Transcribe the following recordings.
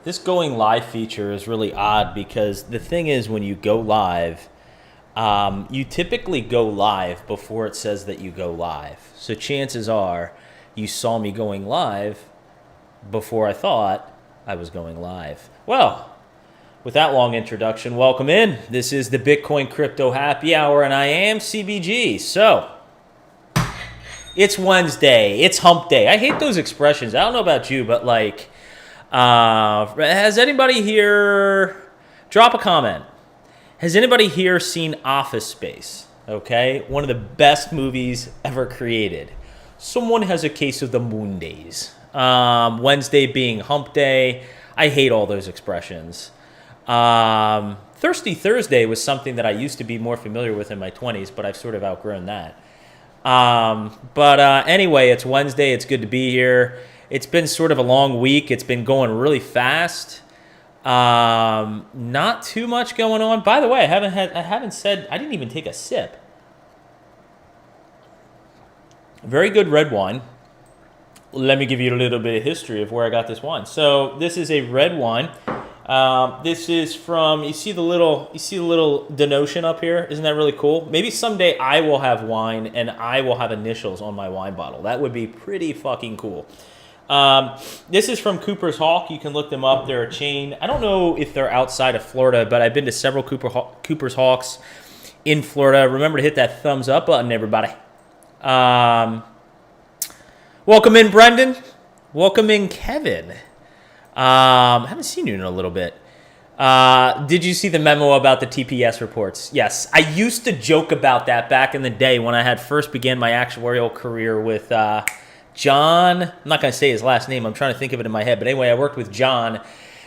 This going live feature is really odd because the thing is, when you go live, you typically go live before it says that you go live. So chances are you saw me going live before I thought I was going live. Well, with that long introduction, welcome in. This is the Bitcoin Crypto Happy Hour, and I am CBG. So, it's Wednesday. It's hump day. I hate those expressions. I don't know about you, but has anybody here, drop a comment. Has anybody here seen Office Space? Okay, one of the best movies ever created. Someone has a case of the moon days. Wednesday being hump day. I hate all those expressions. Thirsty Thursday was something that I used to be more familiar with in my 20s, but I've sort of outgrown that. Anyway, it's Wednesday. It's good to be here. It's been sort of a long week. It's been going really fast. Not too much going on. By the way, I didn't even take a sip. Very good red wine. Let me give you a little bit of history of where I got this wine. So this is a red wine. This is from, you see the little denotation up here? Isn't that really cool? Maybe someday I will have wine and I will have initials on my wine bottle. That would be pretty fucking cool. This is from Cooper's Hawk. You can look them up. They're a chain. I don't know if they're outside of Florida, but I've been to several Cooper's Hawks in Florida. Remember to hit that thumbs up button, everybody. Welcome in, Brendan. Welcome in, Kevin. I haven't seen you in a little bit. Did you see the memo about the TPS reports? Yes. I used to joke about that back in the day when I had first began my actuarial career with John. I'm not going to say his last name. I'm trying to think of it in my head. But anyway, I worked with John.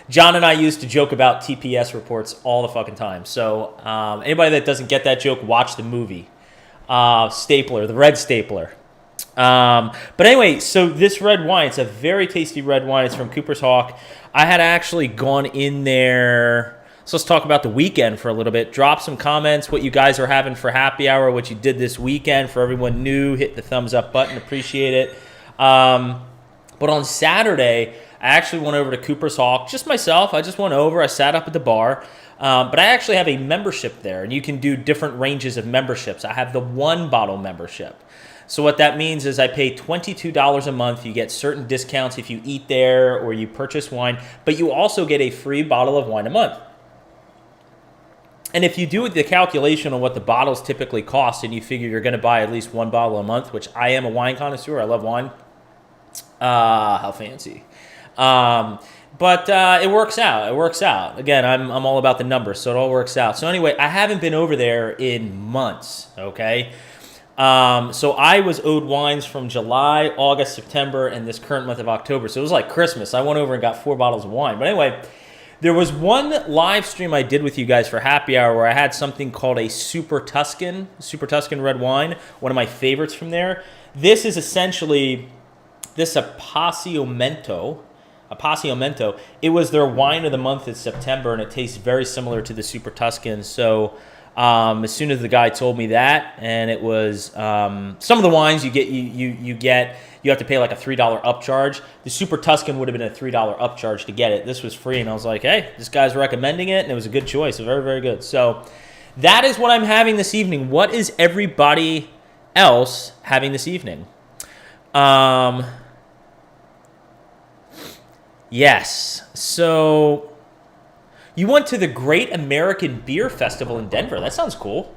John and I used to joke about TPS reports all the fucking time. So anybody that doesn't get that joke, watch the movie. Stapler, the red stapler. But anyway, so this red wine, it's a very tasty red wine. It's from Cooper's Hawk. I had actually gone in there. So let's talk about the weekend for a little bit. Drop some comments, what you guys are having for happy hour, what you did this weekend. For everyone new, hit the thumbs up button. Appreciate it. But on Saturday, I actually went over to Cooper's Hawk, just myself. I just went over. I sat up at the bar. But I actually have a membership there, and you can do different ranges of memberships. I have the one bottle membership. So what that means is I pay $22 a month. You get certain discounts if you eat there or you purchase wine, but you also get a free bottle of wine a month. And if you do the calculation on what the bottles typically cost and you figure you're going to buy at least one bottle a month, which I am a wine connoisseur, I love wine. How fancy. But it works out. It works out. Again, I'm all about the numbers, so it all works out. So anyway, I haven't been over there in months, okay? So I was owed wines from July, August, September, and this current month of October. So it was like Christmas. I went over and got 4 bottles of wine. But anyway, there was one live stream I did with you guys for happy hour where I had something called a Super Tuscan red wine, one of my favorites from there. This is essentially this Appassionamento. It was their wine of the month in September, and it tastes very similar to the Super Tuscan. So as soon as the guy told me that, and it was some of the wines you have to pay like a $3 upcharge. The Super Tuscan would have been a $3 upcharge to get it. This was free, and I was like, hey, this guy's recommending it, and it was a good choice. Very, very good. So that is what I'm having this evening. What is everybody else having this evening? Yes. So you went to the Great American Beer Festival in Denver. That sounds cool.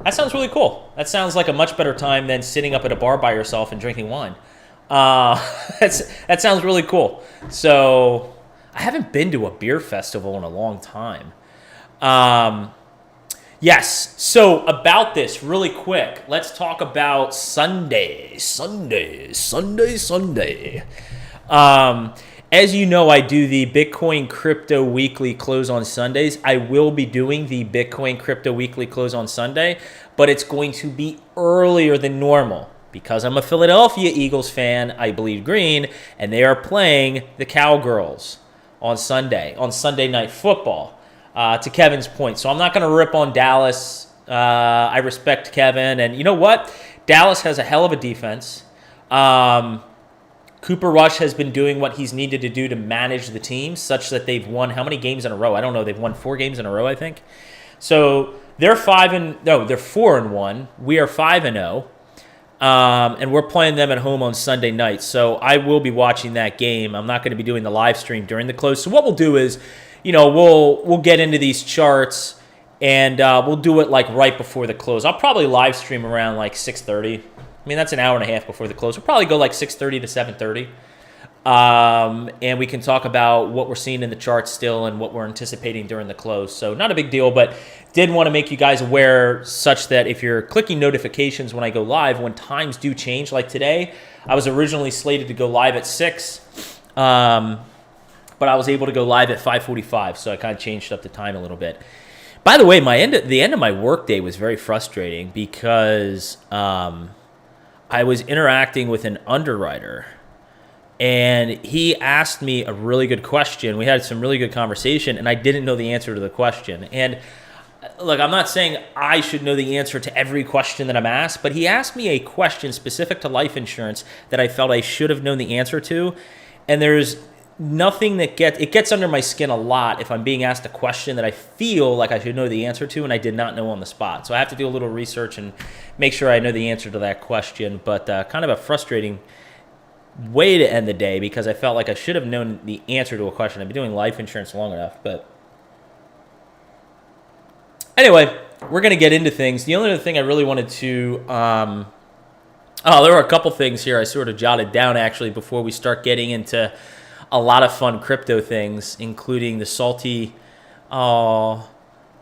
That sounds really cool. That sounds like a much better time than sitting up at a bar by yourself and drinking wine. That sounds really cool. So I haven't been to a beer festival in a long time. Yes. So about this really quick, let's talk about Sunday. As you know, I do the Bitcoin Crypto Weekly Close on Sundays. I will be doing the Bitcoin Crypto Weekly Close on Sunday, but it's going to be earlier than normal because I'm a Philadelphia Eagles fan. I bleed green, and they are playing the Cowgirls on Sunday Night Football, to Kevin's point. So I'm not going to rip on Dallas. I respect Kevin, and you know what? Dallas has a hell of a defense. Cooper Rush has been doing what he's needed to do to manage the team such that they've won how many games in a row? I don't know. They've won 4 games in a row, I think. So they're 4-1. We are 5-0. And we're playing them at home on Sunday night. So I will be watching that game. I'm not going to be doing the live stream during the close. So what we'll do is, we'll get into these charts and we'll do it like right before the close. I'll probably live stream around like 6:30. I mean, that's an hour and a half before the close. We'll probably go like 6:30 to 7:30. And we can talk about what we're seeing in the charts still and what we're anticipating during the close. So not a big deal, but did want to make you guys aware such that if you're clicking notifications when I go live, when times do change, like today, I was originally slated to go live at 6, but I was able to go live at 5:45, so I kind of changed up the time a little bit. By the way, the end of my workday was very frustrating because I was interacting with an underwriter, and he asked me a really good question. We had some really good conversation, and I didn't know the answer to the question. And look, I'm not saying I should know the answer to every question that I'm asked, but he asked me a question specific to life insurance that I felt I should have known the answer to. And there's nothing that gets under my skin a lot if I'm being asked a question that I feel like I should know the answer to and I did not know on the spot. So I have to do a little research and make sure I know the answer to that question. But kind of a frustrating way to end the day because I felt like I should have known the answer to a question. I've been doing life insurance long enough, but anyway, we're going to get into things. The only other thing I really wanted to there were a couple things here I sort of jotted down actually before we start getting into a lot of fun crypto things, including the salty, what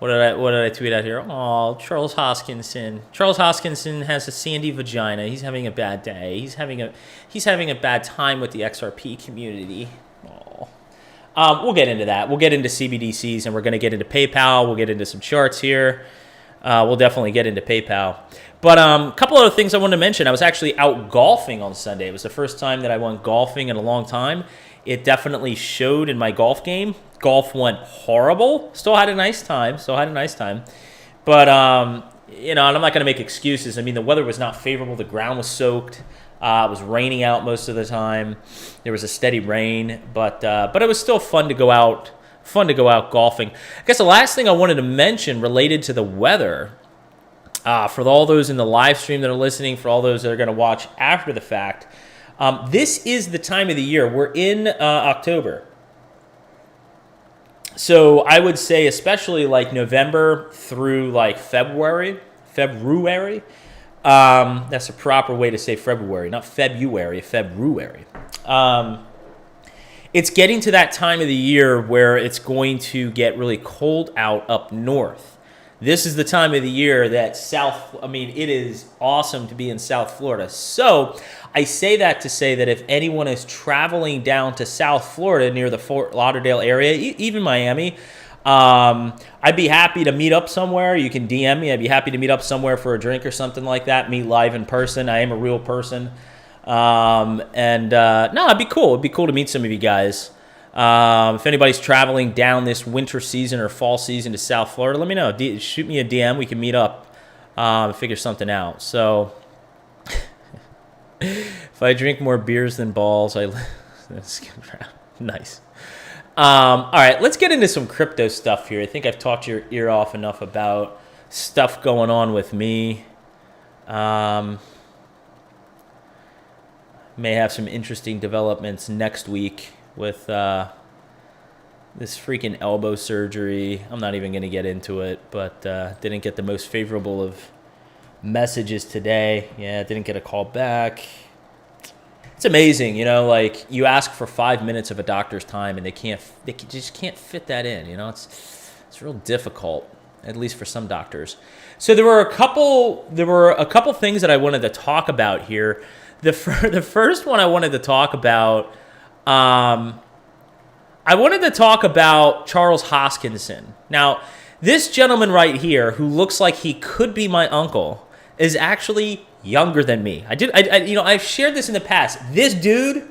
did I tweet out here? Oh, Charles Hoskinson. Charles Hoskinson has a sandy vagina. He's having a bad day. He's having a bad time with the XRP community. Oh. We'll get into that. We'll get into CBDCs, and we're going to get into PayPal. We'll get into some charts here. We'll definitely get into PayPal. But a couple other things I wanted to mention. I was actually out golfing on Sunday. It was the first time that I went golfing in a long time. It definitely showed in my golf game. Golf went horrible. Still had a nice time. But, and I'm not going to make excuses. I mean, the weather was not favorable. The ground was soaked. It was raining out most of the time. There was a steady rain. But it was still fun to go out golfing. I guess the last thing I wanted to mention related to the weather, for all those in the live stream that are listening, for all those that are going to watch after the fact, this is the time of the year. We're in October. So I would say especially like November through like February. That's a proper way to say February, not February, February. It's getting to that time of the year where it's going to get really cold out up north. This is the time of the year that it is awesome to be in South Florida. So I say that to say that if anyone is traveling down to South Florida near the Fort Lauderdale area, even Miami, I'd be happy to meet up somewhere. You can DM me. I'd be happy to meet up somewhere for a drink or something like that, meet live in person. I am a real person. It'd be cool. It'd be cool to meet some of you guys. If anybody's traveling down this winter season or fall season to South Florida, let me know. Shoot me a DM. We can meet up, figure something out. So if I drink more beers than balls, nice. All right, let's get into some crypto stuff here. I think I've talked your ear off enough about stuff going on with me. May have some interesting developments next week with this freaking elbow surgery. I'm not even going to get into it, but didn't get the most favorable of messages today. Yeah, didn't get a call back. It's amazing, like you ask for 5 minutes of a doctor's time and they just can't fit that in. It's real difficult, at least for some doctors. So there were a couple things that I wanted to talk about here. The first one I wanted to talk about, Charles Hoskinson. Now, this gentleman right here, who looks like he could be my uncle, is actually younger than me. I've shared this in the past. This dude,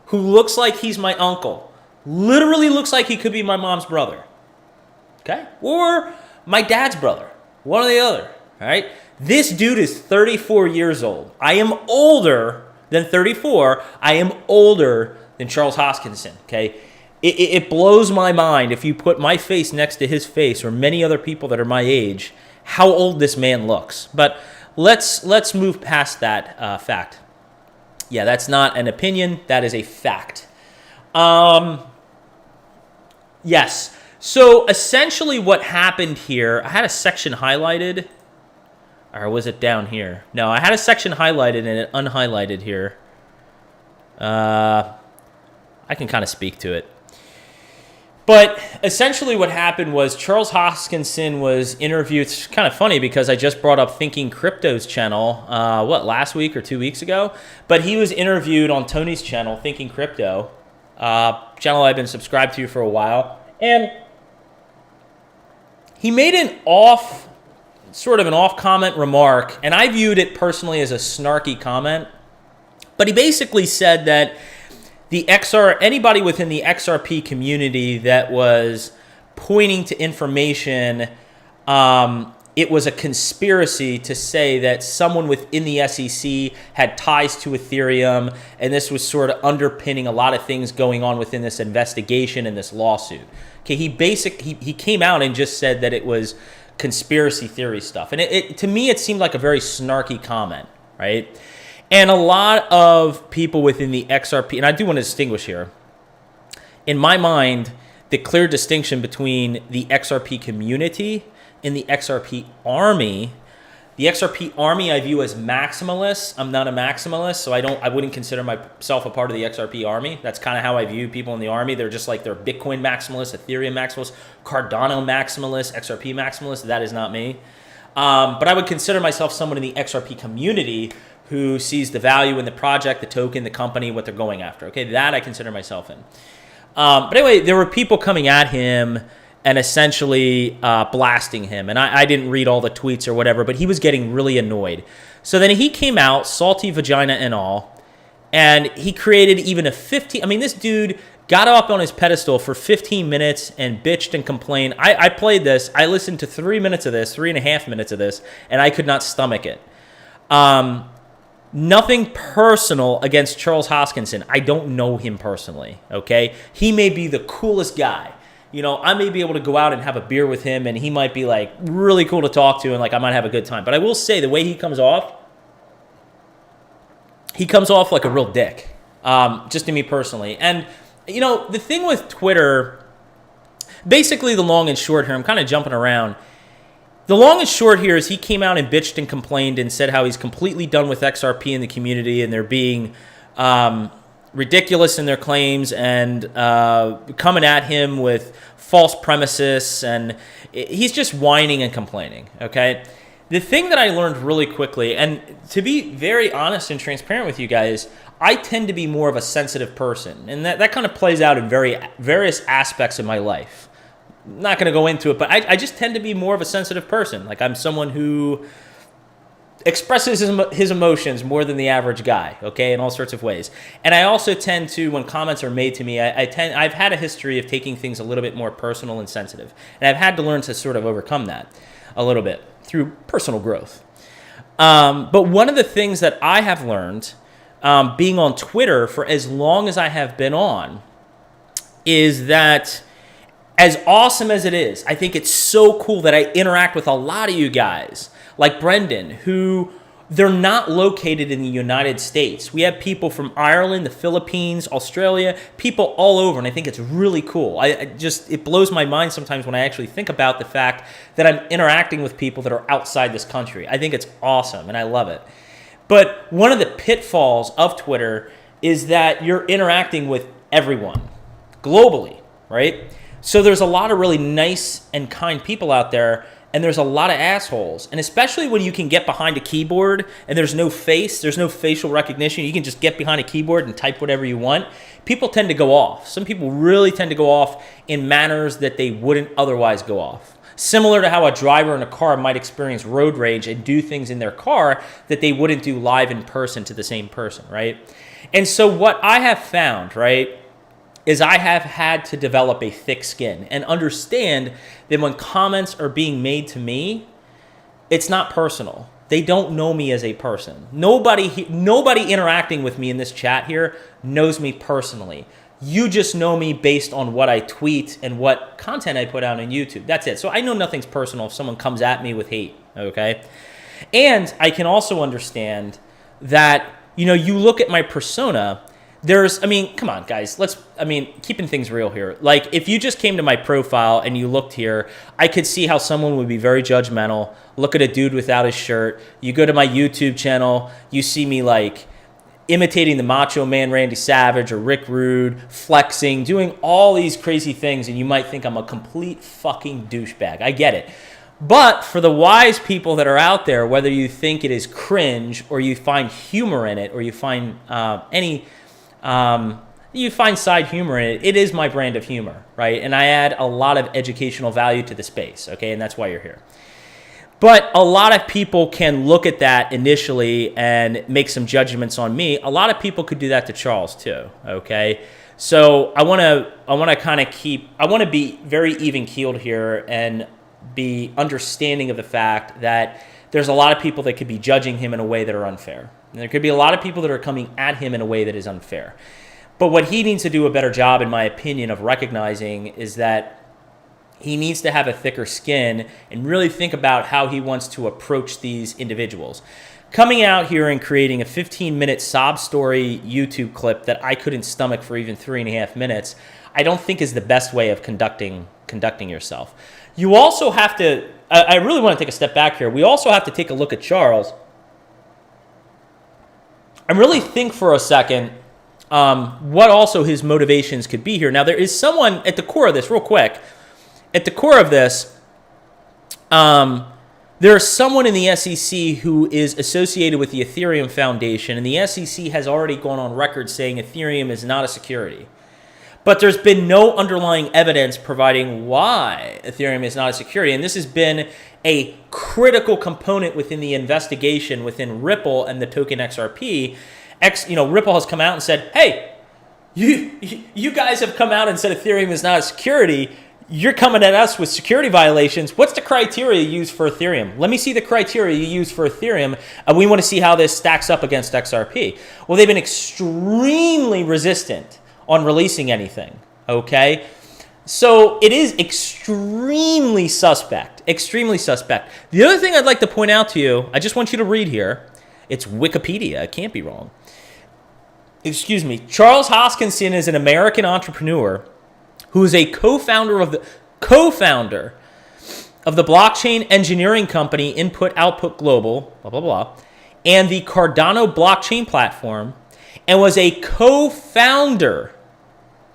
who looks like he's my uncle, literally looks like he could be my mom's brother. Okay, or my dad's brother, one or the other. All right. This dude is 34 years old. I am older than 34. I am older than Charles Hoskinson, okay? It blows my mind if you put my face next to his face or many other people that are my age, how old this man looks. But let's move past that fact. Yeah, that's not an opinion. That is a fact. Yes. So essentially what happened here, I had a section highlighted. Or was it down here? No, I had a section highlighted and it unhighlighted here. I can kind of speak to it. But essentially what happened was Charles Hoskinson was interviewed. It's kind of funny because I just brought up Thinking Crypto's channel, last week or 2 weeks ago? But he was interviewed on Tony's channel, Thinking Crypto, channel I've been subscribed to for a while. And he made an off-comment remark, and I viewed it personally as a snarky comment. But he basically said that anybody within the XRP community that was pointing to information, it was a conspiracy to say that someone within the SEC had ties to Ethereum, and this was sort of underpinning a lot of things going on within this investigation and this lawsuit. Okay, he came out and just said that it was conspiracy theory stuff, and to me it seemed like a very snarky comment, right? And a lot of people within the XRP, and I do want to distinguish here, in my mind, the clear distinction between the XRP community and the XRP army. The XRP army I view as maximalists. I'm not a maximalist, so I wouldn't consider myself a part of the XRP army. That's kind of how I view people in the army. They're just like they're Bitcoin maximalists, Ethereum maximalists, Cardano maximalists, XRP maximalists. That is not me. But I would consider myself someone in the XRP community who sees the value in the project, the token, the company, what they're going after. Okay, that I consider myself in. But anyway, there were people coming at him and essentially blasting him. And I didn't read all the tweets or whatever, but he was getting really annoyed. So then he came out, salty vagina and all, and he created even this dude got up on his pedestal for 15 minutes and bitched and complained. I played this. I listened to 3 minutes of this, 3.5 minutes of this, and I could not stomach it. Nothing personal against Charles Hoskinson. I don't know him personally, okay? He may be the coolest guy. You know, I may be able to go out and have a beer with him, and he might be, like, really cool to talk to, and, like, I might have a good time. But I will say, the way he comes off like a real dick, just to me personally. And, you know, the thing with Twitter, basically the long and short here, I'm kind of jumping around. The long and short here is he came out and bitched and complained and said how he's completely done with XRP in the community and they're being ridiculous in their claims and coming at him with false premises, and he's just whining and complaining, okay? The thing that I learned really quickly, and to be very honest and transparent with you guys, I tend to be more of a sensitive person, and that kind of plays out in various aspects of my life. I'm not going to go into it, but I just tend to be more of a sensitive person. Like, I'm someone who expresses his emotions more than the average guy, okay, in all sorts of ways. And I also tend to, when comments are made to me, I've had a history of taking things a little bit more personal and sensitive. And I've had to learn to sort of overcome that a little bit through personal growth. But one of the things that I have learned, being on Twitter for as long as I have been on, is that as awesome as it is, I think it's so cool that I interact with a lot of you guys, like Brendan, who they're not located in the United States. We have people from Ireland, the Philippines, Australia, people all over, and I think it's really cool. It blows my mind sometimes when I actually think about the fact that I'm interacting with people that are outside this country. I think it's awesome, and I love it. But one of the pitfalls of Twitter is that you're interacting with everyone globally, right? So there's a lot of really nice and kind people out there, and there's a lot of assholes. And especially when you can get behind a keyboard and there's no facial recognition, you can just get behind a keyboard and type whatever you want, people tend to go off. Some people really tend to go off in manners that they wouldn't otherwise go off. Similar to how a driver in a car might experience road rage and do things in their car that they wouldn't do live in person to the same person, right? And so what I have found, right, is I have had to develop a thick skin and understand that when comments are being made to me, it's not personal. They don't know me as a person. Nobody interacting with me in this chat here knows me personally. You just know me based on what I tweet and what content I put out on YouTube. That's it. So I know nothing's personal if someone comes at me with hate, okay? And I can also understand that, you look at my persona, come on, guys, keeping things real here. Like, if you just came to my profile and you looked here, I could see how someone would be very judgmental, look at a dude without his shirt. You go to my YouTube channel, you see me, like, imitating the Macho Man Randy Savage or Rick Rude, flexing, doing all these crazy things, and you might think I'm a complete fucking douchebag. I get it. But for the wise people that are out there, whether you think it is cringe or you find humor in it or you find you find side humor in it, it is my brand of humor, right? And I add a lot of educational value to the space, okay? And that's why you're here. But a lot of people can look at that initially and make some judgments on me. A lot of people could do that to Charles too, okay? So I want to be very even keeled here and be understanding of the fact that there's a lot of people that could be judging him in a way that are unfair. And there could be a lot of people that are coming at him in a way that is unfair. But what he needs to do a better job, in my opinion, of recognizing is that he needs to have a thicker skin and really think about how he wants to approach these individuals. Coming out here and creating a 15-minute sob story YouTube clip that I couldn't stomach for even 3.5 minutes, I don't think is the best way of conducting yourself. You also have to, I really want to take a step back here. We also have to take a look at Charles and really think for a second what also his motivations could be here. Now, there is someone at the core of this, real quick. At the core of this, there is someone in the SEC who is associated with the Ethereum Foundation, and the SEC has already gone on record saying Ethereum is not a security. But there's been no underlying evidence providing why Ethereum is not a security. And this has been a critical component within the investigation within Ripple and the token XRP. Ripple has come out and said, hey, you guys have come out and said Ethereum is not a security. You're coming at us with security violations. What's the criteria you use for Ethereum? Let me see the criteria you use for Ethereum, and we want to see how this stacks up against XRP. Well, they've been extremely resistant on releasing anything, okay? So it is extremely suspect, extremely suspect. The other thing I'd like to point out to you, I just want you to read here. It's Wikipedia. It can't be wrong. Excuse me. Charles Hoskinson is an American entrepreneur who is a co-founder of the blockchain engineering company Input Output Global, blah, blah, blah, and the Cardano blockchain platform, and was a co-founder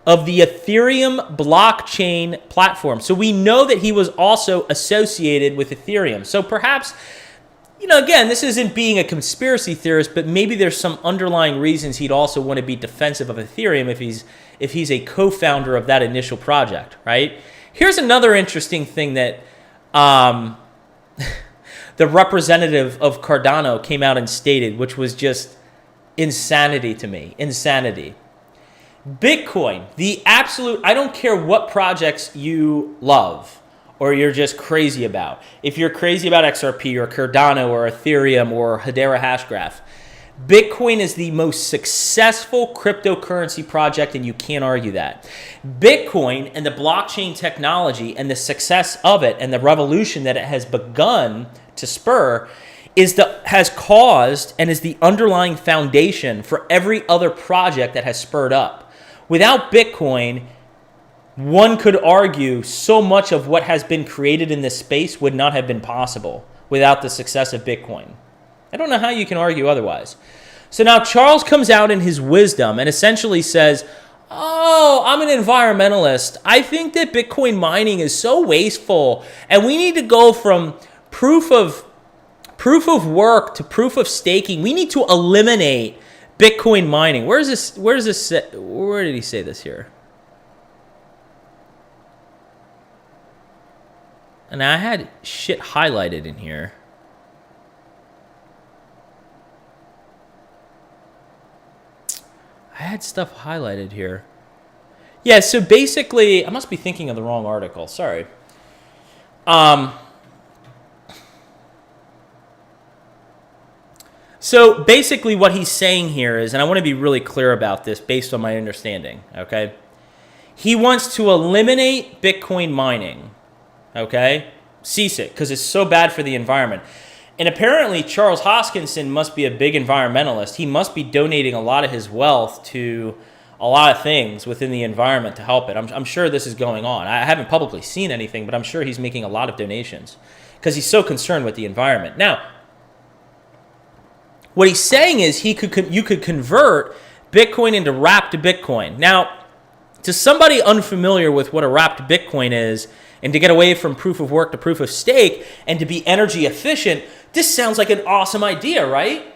of the Ethereum blockchain platform. So we know that he was also associated with Ethereum. So perhaps, again, this isn't being a conspiracy theorist, but maybe there's some underlying reasons he'd also want to be defensive of Ethereum if he's a co-founder of that initial project, right? Here's another interesting thing that the representative of Cardano came out and stated, which was just insanity to me. Insanity. Bitcoin, the absolute, I don't care what projects you love or you're just crazy about. If you're crazy about XRP or Cardano or Ethereum or Hedera Hashgraph, Bitcoin is the most successful cryptocurrency project, and you can't argue that. Bitcoin and the blockchain technology and the success of it and the revolution that it has begun to spur has caused and is the underlying foundation for every other project that has spurred up. Without Bitcoin, one could argue so much of what has been created in this space would not have been possible without the success of Bitcoin. I don't know how you can argue otherwise. So now Charles comes out in his wisdom and essentially says, oh, I'm an environmentalist. I think that Bitcoin mining is so wasteful, and we need to go from proof of work to proof of staking. We need to eliminate Bitcoin mining. Where did he say this here? And I had shit highlighted in here. I had stuff highlighted here. Yeah, so basically, I must be thinking of the wrong article. Sorry. So basically what he's saying here is, and I want to be really clear about this based on my understanding, okay? He wants to eliminate Bitcoin mining, okay? Cease it, because it's so bad for the environment. And apparently Charles Hoskinson must be a big environmentalist. He must be donating a lot of his wealth to a lot of things within the environment to help it. I'm sure this is going on. I haven't publicly seen anything, but I'm sure he's making a lot of donations because he's so concerned with the environment. Now, what he's saying is you could convert Bitcoin into wrapped Bitcoin. Now, to somebody unfamiliar with what a wrapped Bitcoin is, and to get away from proof of work to proof of stake, and to be energy efficient, this sounds like an awesome idea, right?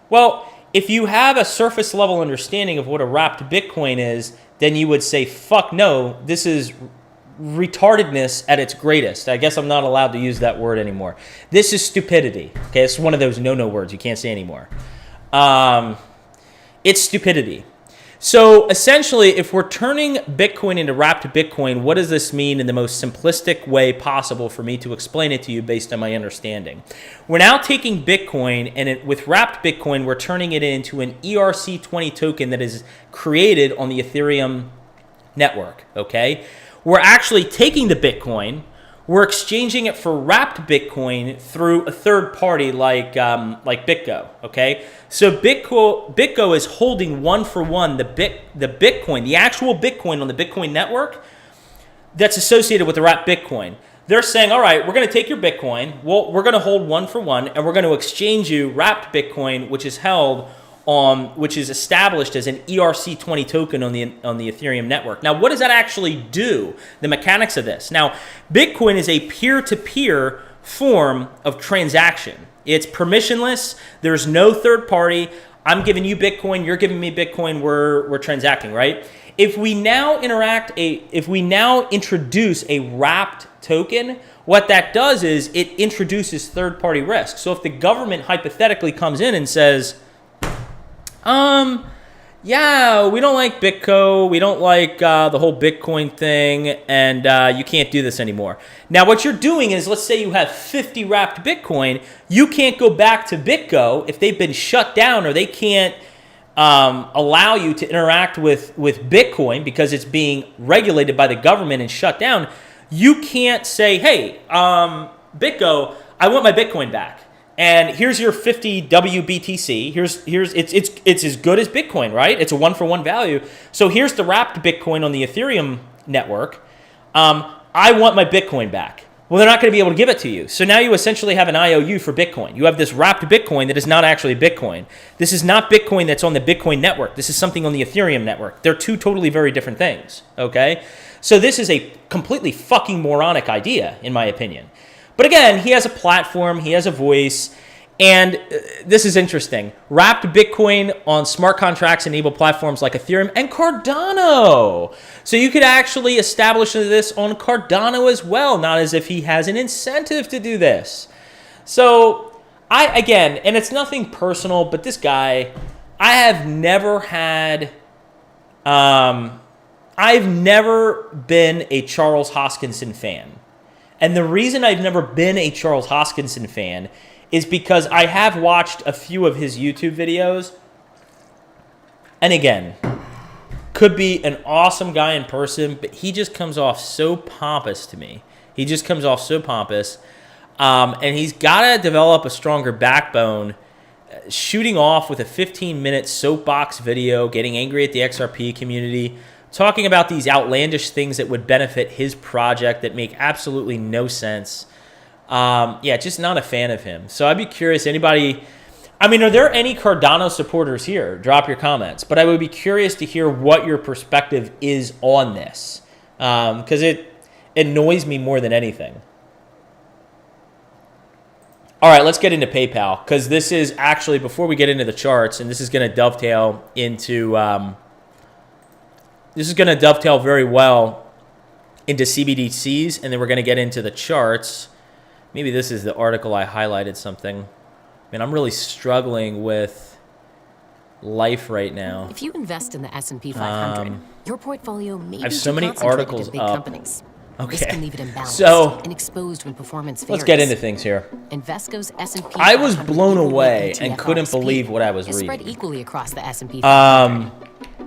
Well, if you have a surface level understanding of what a wrapped Bitcoin is, then you would say, fuck no, this is retardedness at its greatest. I guess I'm not allowed to use that word anymore. This is stupidity. Okay, it's one of those no-no words you can't say anymore. It's stupidity. So essentially, if we're turning Bitcoin into wrapped Bitcoin, what does this mean in the most simplistic way possible for me to explain it to you based on my understanding? We're now taking Bitcoin, and with wrapped Bitcoin, we're turning it into an ERC20 token that is created on the Ethereum network, okay? We're actually taking the Bitcoin, we're exchanging it for wrapped Bitcoin through a third party like BitGo, okay? So BitGo is holding one for one the Bitcoin, the actual Bitcoin on the Bitcoin network that's associated with the wrapped Bitcoin. They're saying, all right, we're going to take your Bitcoin, well, we're going to hold one for one, and we're going to exchange you wrapped Bitcoin, which is held which is established as an ERC20 token on the Ethereum network. Now, what does that actually do? The mechanics of this. Now, Bitcoin is a peer-to-peer form of transaction. It's permissionless. There's no third party. I'm giving you Bitcoin. You're giving me Bitcoin. We're transacting, right? If we now introduce a wrapped token, what that does is it introduces third-party risk. So if the government hypothetically comes in and says, yeah, we don't like BitGo, we don't like the whole Bitcoin thing, and you can't do this anymore. Now, what you're doing is, let's say you have 50 wrapped Bitcoin, you can't go back to BitGo if they've been shut down or they can't allow you to interact with Bitcoin because it's being regulated by the government and shut down. You can't say, hey, BitGo, I want my Bitcoin back. And here's your 50 WBTC. It's as good as Bitcoin, right? It's a one-for-one value. So here's the wrapped Bitcoin on the Ethereum network. I want my Bitcoin back. Well, they're not going to be able to give it to you. So now you essentially have an IOU for Bitcoin. You have this wrapped Bitcoin that is not actually Bitcoin. This is not Bitcoin that's on the Bitcoin network. This is something on the Ethereum network. They're two totally very different things, okay? So this is a completely fucking moronic idea, in my opinion. But again, he has a platform, he has a voice, and this is interesting. Wrapped Bitcoin on smart contracts enabled platforms like Ethereum and Cardano. So you could actually establish this on Cardano as well, not as if he has an incentive to do this. So again, and it's nothing personal, but this guy, I've never been a Charles Hoskinson fan. And the reason I've never been a Charles Hoskinson fan is because I have watched a few of his YouTube videos. And again, could be an awesome guy in person, but he just comes off so pompous to me. He just comes off so pompous. And he's got to develop a stronger backbone. Shooting off with a 15-minute soapbox video, getting angry at the XRP community, talking about these outlandish things that would benefit his project that make absolutely no sense. Yeah, just not a fan of him. So I'd be curious, anybody, I mean, are there any Cardano supporters here? Drop your comments. But I would be curious to hear what your perspective is on this, because it annoys me more than anything. All right, let's get into PayPal, because this is actually, before we get into the charts, and this is going to dovetail into... This is going to dovetail very well into CBDCs, and then we're going to get into the charts. Maybe this is the article I highlighted something. Man, I'm really struggling with life right now. If you invest in the S&P 500, your portfolio may be so many concentrated articles in big up. companies. Okay. This can leave it imbalanced So and exposed when performance varies. let's get into things here. Invesco's S&P I was 500 blown equal away weight and ETF couldn't RSP believe what I was is spread reading. equally across the S&P 500,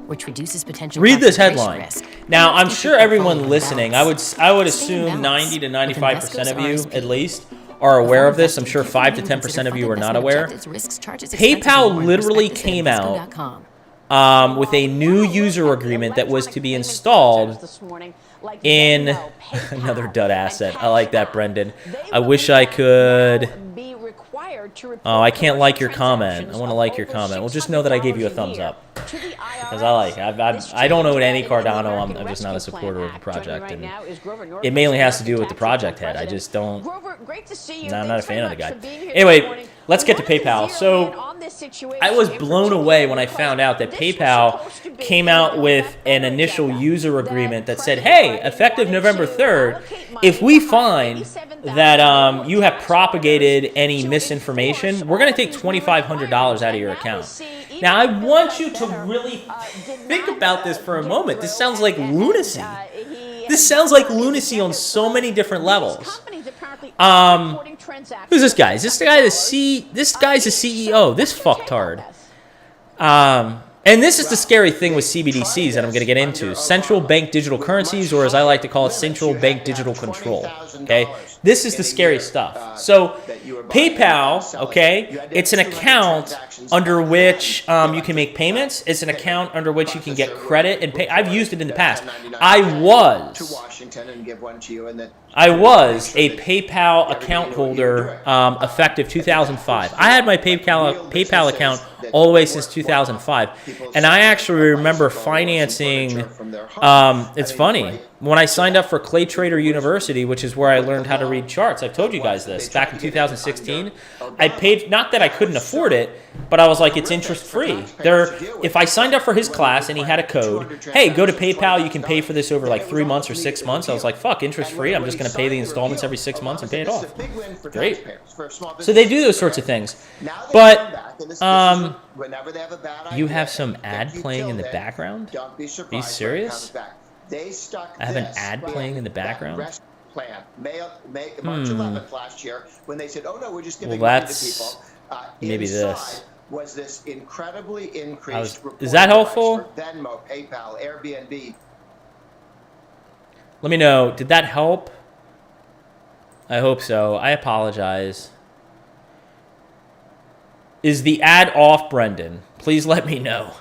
which reduces potential Read this concentration headline. risk. Now, I'm Keep sure your everyone portfolio in listening, balance. I would Stay in assume balance 90 to with 95% of you, Invesco's at RSP. least, are aware Before of this. I'm investing, sure carefully 5 to read 10% of you fund are not investment aware. objectives, risks, charges, expenses, and PayPal more in literally prospectus at came out Invesco.com. with a new user agreement that was to be installed in another dud asset. I like that, Brendan. I wish I could. Oh, I can't like your comment. I want to like your comment. Well, just know that I gave you a thumbs up. Because I don't own any Cardano. I'm just not a supporter of the project. And it mainly has to do with the project head. I just don't. I'm not a fan of the guy. Anyway, let's get to PayPal. So I was blown away when I found out that PayPal came out with an initial user agreement that said, hey, effective November 3rd, if we find that you have propagated any misinformation, we're going to take $2,500 out of your account. Now, I want you to really think about this for a moment. This sounds like lunacy. This sounds like lunacy on so many different levels. Who's this guy? Is this guy this guy's the CEO. This fucktard. And this is the scary thing with CBDCs that I'm going to get into. Central bank digital currencies, or as I like to call it, central bank digital control. Okay? This is the scary stuff. So PayPal, okay, it's an account under which you can make payments. It's an account under which you can get credit and pay. I've used it in the past. I was a PayPal account holder effective 2005. I had my PayPal account all the way since 2005. And I actually remember financing, it's funny, when I signed up for Clay Trader University, which is where I learned how to read charts, I've told you guys this, back in 2016, I paid, not that I couldn't afford it, but I was like, it's interest free. If I signed up for his class and he had a code, hey, go to PayPal, you can pay for this over like 3 months or 6 months. I was like, fuck, interest free. I'm just going to pay the installments every 6 months and pay it off. Great. So they do those sorts of things. But you have some ad playing in the background? Are you serious? I have an ad playing in the background? March 11th last year, when they said, "Oh no, we're just giving well, money to people." Maybe this was this incredibly increased. Is that helpful? For Venmo, PayPal, Airbnb. Let me know. Did that help? I hope so. I apologize. Is the ad off, Brendan? Please let me know.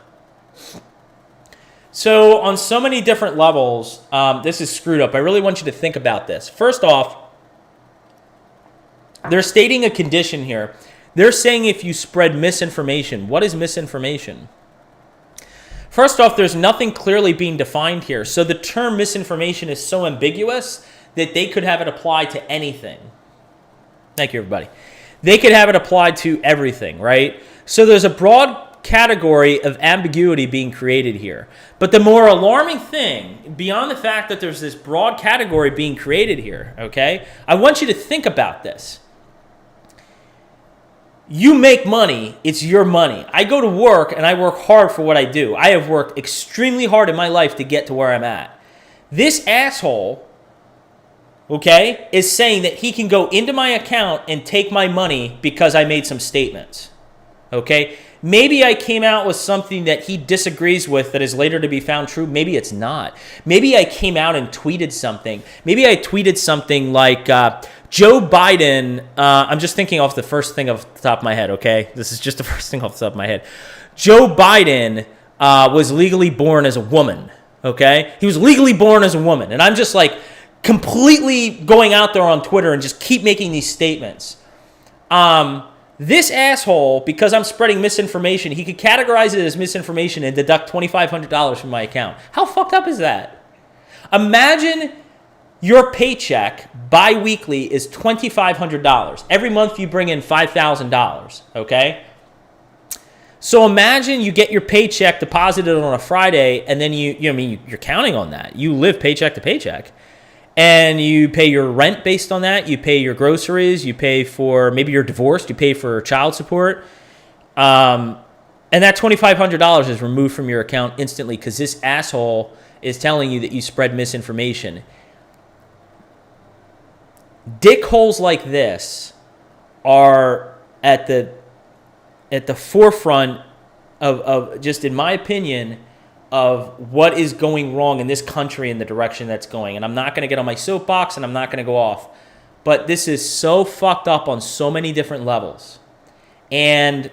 So on so many different levels, this is screwed up. I really want you to think about this. First off, they're stating a condition here. They're saying if you spread misinformation. What is misinformation? First off, there's nothing clearly being defined here. So the term misinformation is so ambiguous that they could have it applied to anything. Thank you, everybody. They could have it applied to everything, right? So there's a broad category of ambiguity being created here. But the more alarming thing, beyond the fact that there's this broad category being created here, okay? I want you to think about this. You make money, it's your money. I go to work and I work hard for what I do. I have worked extremely hard in my life to get to where I'm at. This asshole, okay, is saying that he can go into my account and take my money because I made some statements, okay? Maybe I came out with something that he disagrees with that is later to be found true. Maybe it's not. Maybe I came out and tweeted something. Maybe I tweeted something like, Joe Biden, I'm just thinking off the first thing off the top of my head, okay? This is just the first thing off the top of my head. Joe Biden was legally born as a woman, okay? He was legally born as a woman. And I'm just like completely going out there on Twitter and just keep making these statements. This asshole, because I'm spreading misinformation, he could categorize it as misinformation and deduct $2,500 from my account. How fucked up is that? Imagine your paycheck bi-weekly is $2,500. Every month you bring in $5,000, okay? So imagine you get your paycheck deposited on a Friday, and then you're counting on that. You live paycheck to paycheck. And you pay your rent based on that. You pay your groceries. You pay for, maybe you're divorced. You pay for child support. And that $2,500 is removed from your account instantly because this asshole is telling you that you spread misinformation. dickholes like this are at the forefront of just, in my opinion, of what is going wrong in this country and the direction that's going. And I'm not going to get on my soapbox and I'm not going to go off. But this is so fucked up on so many different levels. And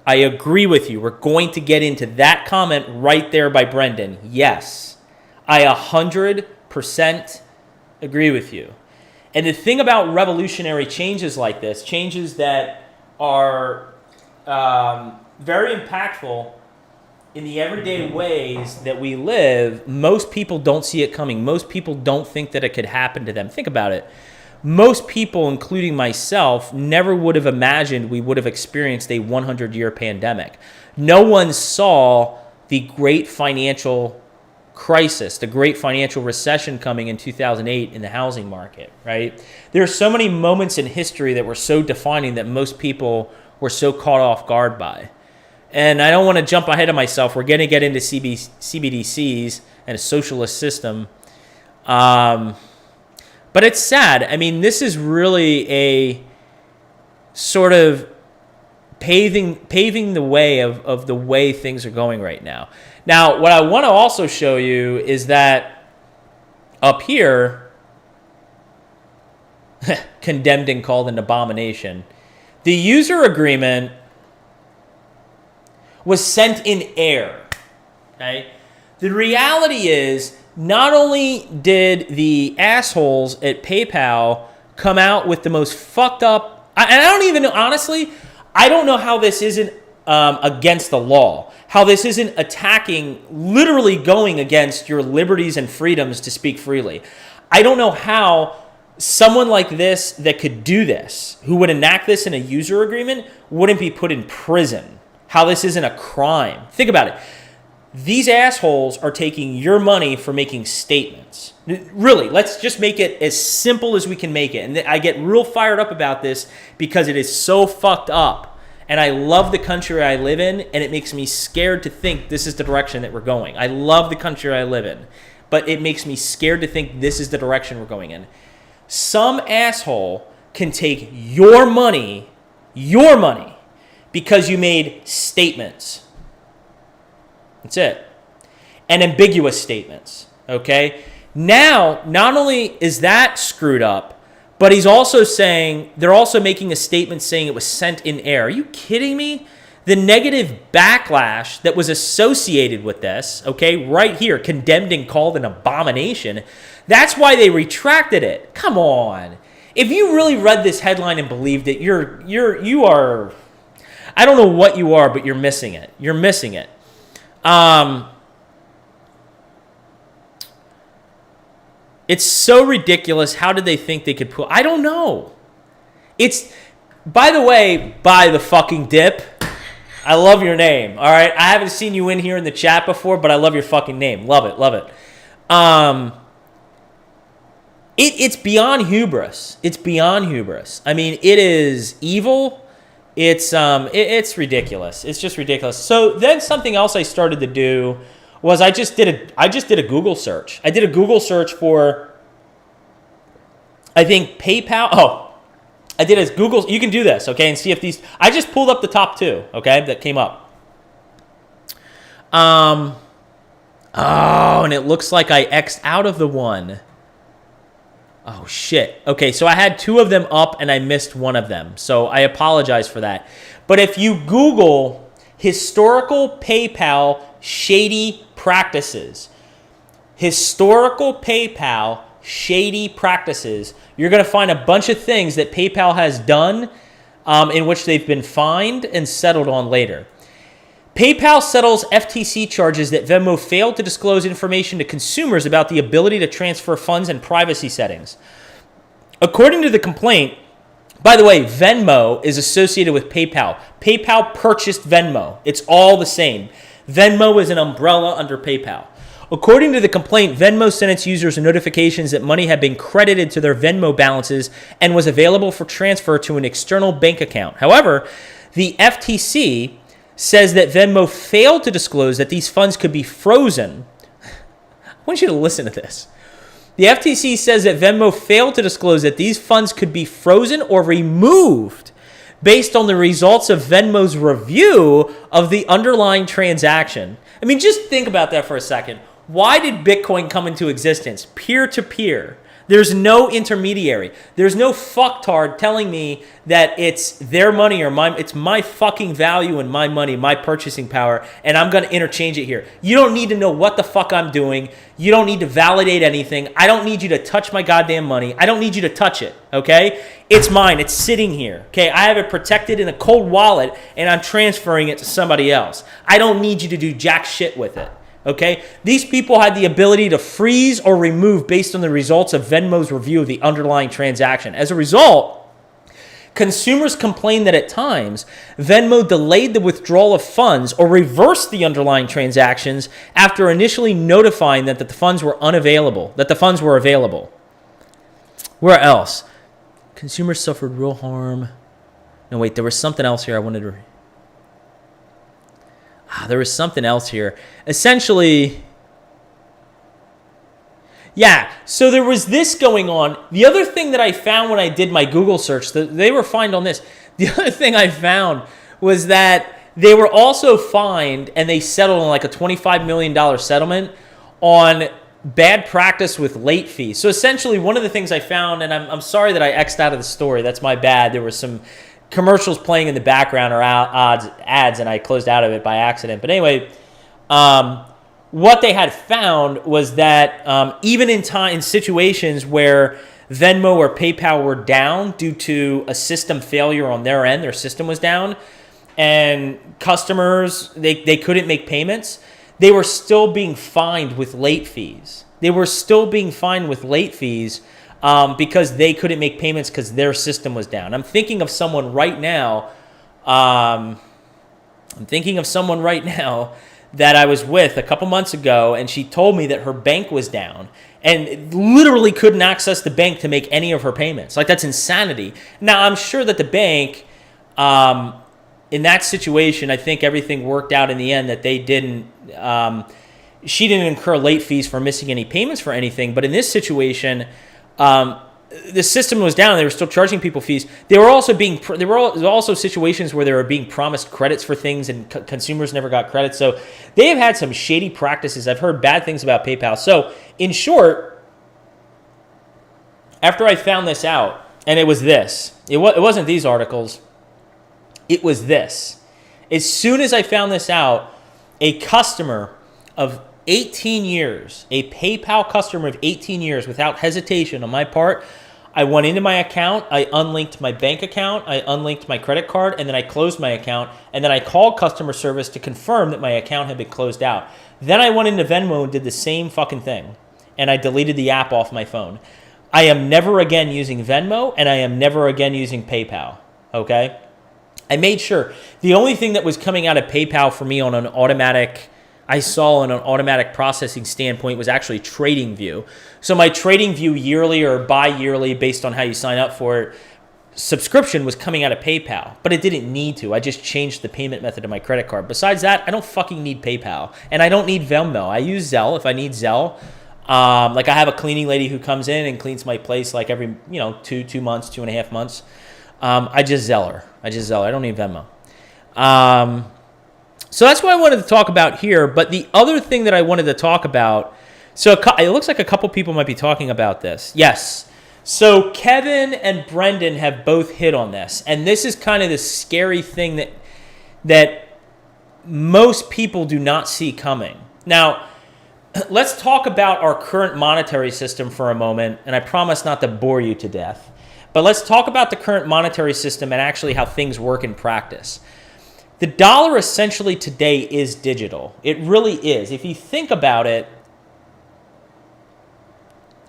I agree with you. We're going to get into that comment right there by Brendan. Yes, I 100% agree with you. And the thing about revolutionary changes like this, changes that are very impactful in the everyday ways that we live, most people don't see it coming. Most people don't think that it could happen to them. Think about it. Most people, including myself, never would have imagined we would have experienced a 100-year pandemic. No one saw the great financial crisis, the great financial recession coming in 2008 in the housing market, right? There are so many moments in history that were so defining that most people were so caught off guard by. And I don't want to jump ahead of myself. We're going to get into CBDCs and a socialist system. But it's sad. I mean, this is really a sort of paving the way of the way things are going right now. Now, what I want to also show you is that up here, condemned and called an abomination, the user agreement was sent in air. Okay? The reality is, not only did the assholes at PayPal come out with the most fucked up, and I don't even know, honestly, I don't know how this isn't against the law, how this isn't attacking, literally going against your liberties and freedoms to speak freely. I don't know how someone like this that could do this, who would enact this in a user agreement, wouldn't be put in prison. How this isn't a crime. Think about it. These assholes are taking your money for making statements. Really, let's just make it as simple as we can make it. And I get real fired up about this because it is so fucked up. And I love the country I live in, and it makes me scared to think this is the direction that we're going. I love the country I live in, but it makes me scared to think this is the direction we're going in. Some asshole can take your money, because you made statements. That's it. And ambiguous statements, okay? Now, not only is that screwed up, but he's also saying, they're also making a statement saying it was sent in air. Are you kidding me? The negative backlash that was associated with this, okay, right here, condemned and called an abomination, that's why they retracted it. Come on. If you really read this headline and believed it, you are, I don't know what you are, but you're missing it. You're missing it. It's so ridiculous. How did they think they could pull? I don't know. It's, by the way, by the fucking dip, I love your name. All right. I haven't seen you in here in the chat before, but I love your fucking name. Love it. Love it. It's beyond hubris. It's beyond hubris. I mean, it is evil. It's ridiculous. It's just ridiculous. So then something else I started to do was I just did a Google search. I did a Google search for, I think, PayPal. Oh, I did a Google. You can do this, okay, and see if these. I just pulled up the top two, okay, that came up. Oh, and it looks like I X'd out of the one. Oh, shit. Okay, so I had two of them up and I missed one of them. So I apologize for that. But if you Google historical PayPal shady practices, historical PayPal shady practices, you're going to find a bunch of things that PayPal has done in which they've been fined and settled on later. PayPal settles FTC charges that Venmo failed to disclose information to consumers about the ability to transfer funds and privacy settings. According to the complaint, by the way, Venmo is associated with PayPal. PayPal purchased Venmo. It's all the same. Venmo is an umbrella under PayPal. According to the complaint, Venmo sent its users notifications that money had been credited to their Venmo balances and was available for transfer to an external bank account. However, the FTC says that Venmo failed to disclose that these funds could be frozen. I want you to listen to this. The FTC says that Venmo failed to disclose that these funds could be frozen or removed based on the results of Venmo's review of the underlying transaction. I mean, just think about that for a second. Why did Bitcoin come into existence? Peer-to-peer. There's no intermediary. There's no fucktard telling me that it's their money or it's my fucking value and my money, my purchasing power, and I'm going to interchange it here. You don't need to know what the fuck I'm doing. You don't need to validate anything. I don't need you to touch my goddamn money. I don't need you to touch it, okay? It's mine. It's sitting here, okay? I have it protected in a cold wallet, and I'm transferring it to somebody else. I don't need you to do jack shit with it. Okay, these people had the ability to freeze or remove based on the results of Venmo's review of the underlying transaction. As a result, consumers complained that at times, Venmo delayed the withdrawal of funds or reversed the underlying transactions after initially notifying that the funds were unavailable, that the funds were available. Where else? Consumers suffered real harm. No, wait, there was something else here I wanted to... There was something else here. Essentially, yeah, so there was this going on. The other thing that I found when I did my Google search, they were fined on this. The other thing I found was that they were also fined, and they settled on like a $25 million settlement on bad practice with late fees. So essentially, one of the things I found, and I'm sorry that I X'd out of the story. That's my bad. There was some commercials playing in the background or ads, and I closed out of it by accident. But anyway, what they had found was that even in situations where Venmo or PayPal were down due to a system failure on their end, their system was down, and customers, they couldn't make payments, they were still being fined with late fees. Because they couldn't make payments because their system was down. I'm thinking of someone right now. That I was with a couple months ago, and she told me that her bank was down and literally couldn't access the bank to make any of her payments. Like, that's insanity. Now, I'm sure that the bank, in that situation, I think everything worked out in the end that they didn't. She didn't incur late fees for missing any payments for anything. But in this situation, the system was down. They were still charging people fees. There were also situations where they were being promised credits for things, and consumers never got credits. So they have had some shady practices. I've heard bad things about PayPal. So in short, after I found this out, and it was this. It wasn't these articles. It was this. As soon as I found this out, a customer of 18 years, a PayPal customer of 18 years, without hesitation on my part, I went into my account, I unlinked my bank account, I unlinked my credit card, and then I closed my account, and then I called customer service to confirm that my account had been closed out. Then I went into Venmo and did the same fucking thing, and I deleted the app off my phone. I am never again using Venmo, and I am never again using PayPal, okay? I made sure. The only thing that was coming out of PayPal for me on an automatic processing standpoint was actually TradingView. So my TradingView yearly or bi-yearly, based on how you sign up for it, subscription was coming out of PayPal, but it didn't need to. I just changed the payment method of my credit card. Besides that, I don't fucking need PayPal, and I don't need Venmo. I use Zelle if I need Zelle. Like, I have a cleaning lady who comes in and cleans my place like every 2 months, 2.5 months. I just Zelle her. I don't need Venmo. So that's what I wanted to talk about here. But the other thing that I wanted to talk about, so it looks like a couple people might be talking about this. Yes. So Kevin and Brendan have both hit on this. And this is kind of the scary thing that most people do not see coming. Now, let's talk about our current monetary system for a moment. And I promise not to bore you to death. But let's talk about the current monetary system and actually how things work in practice. The dollar essentially today is digital. It really is. If you think about it,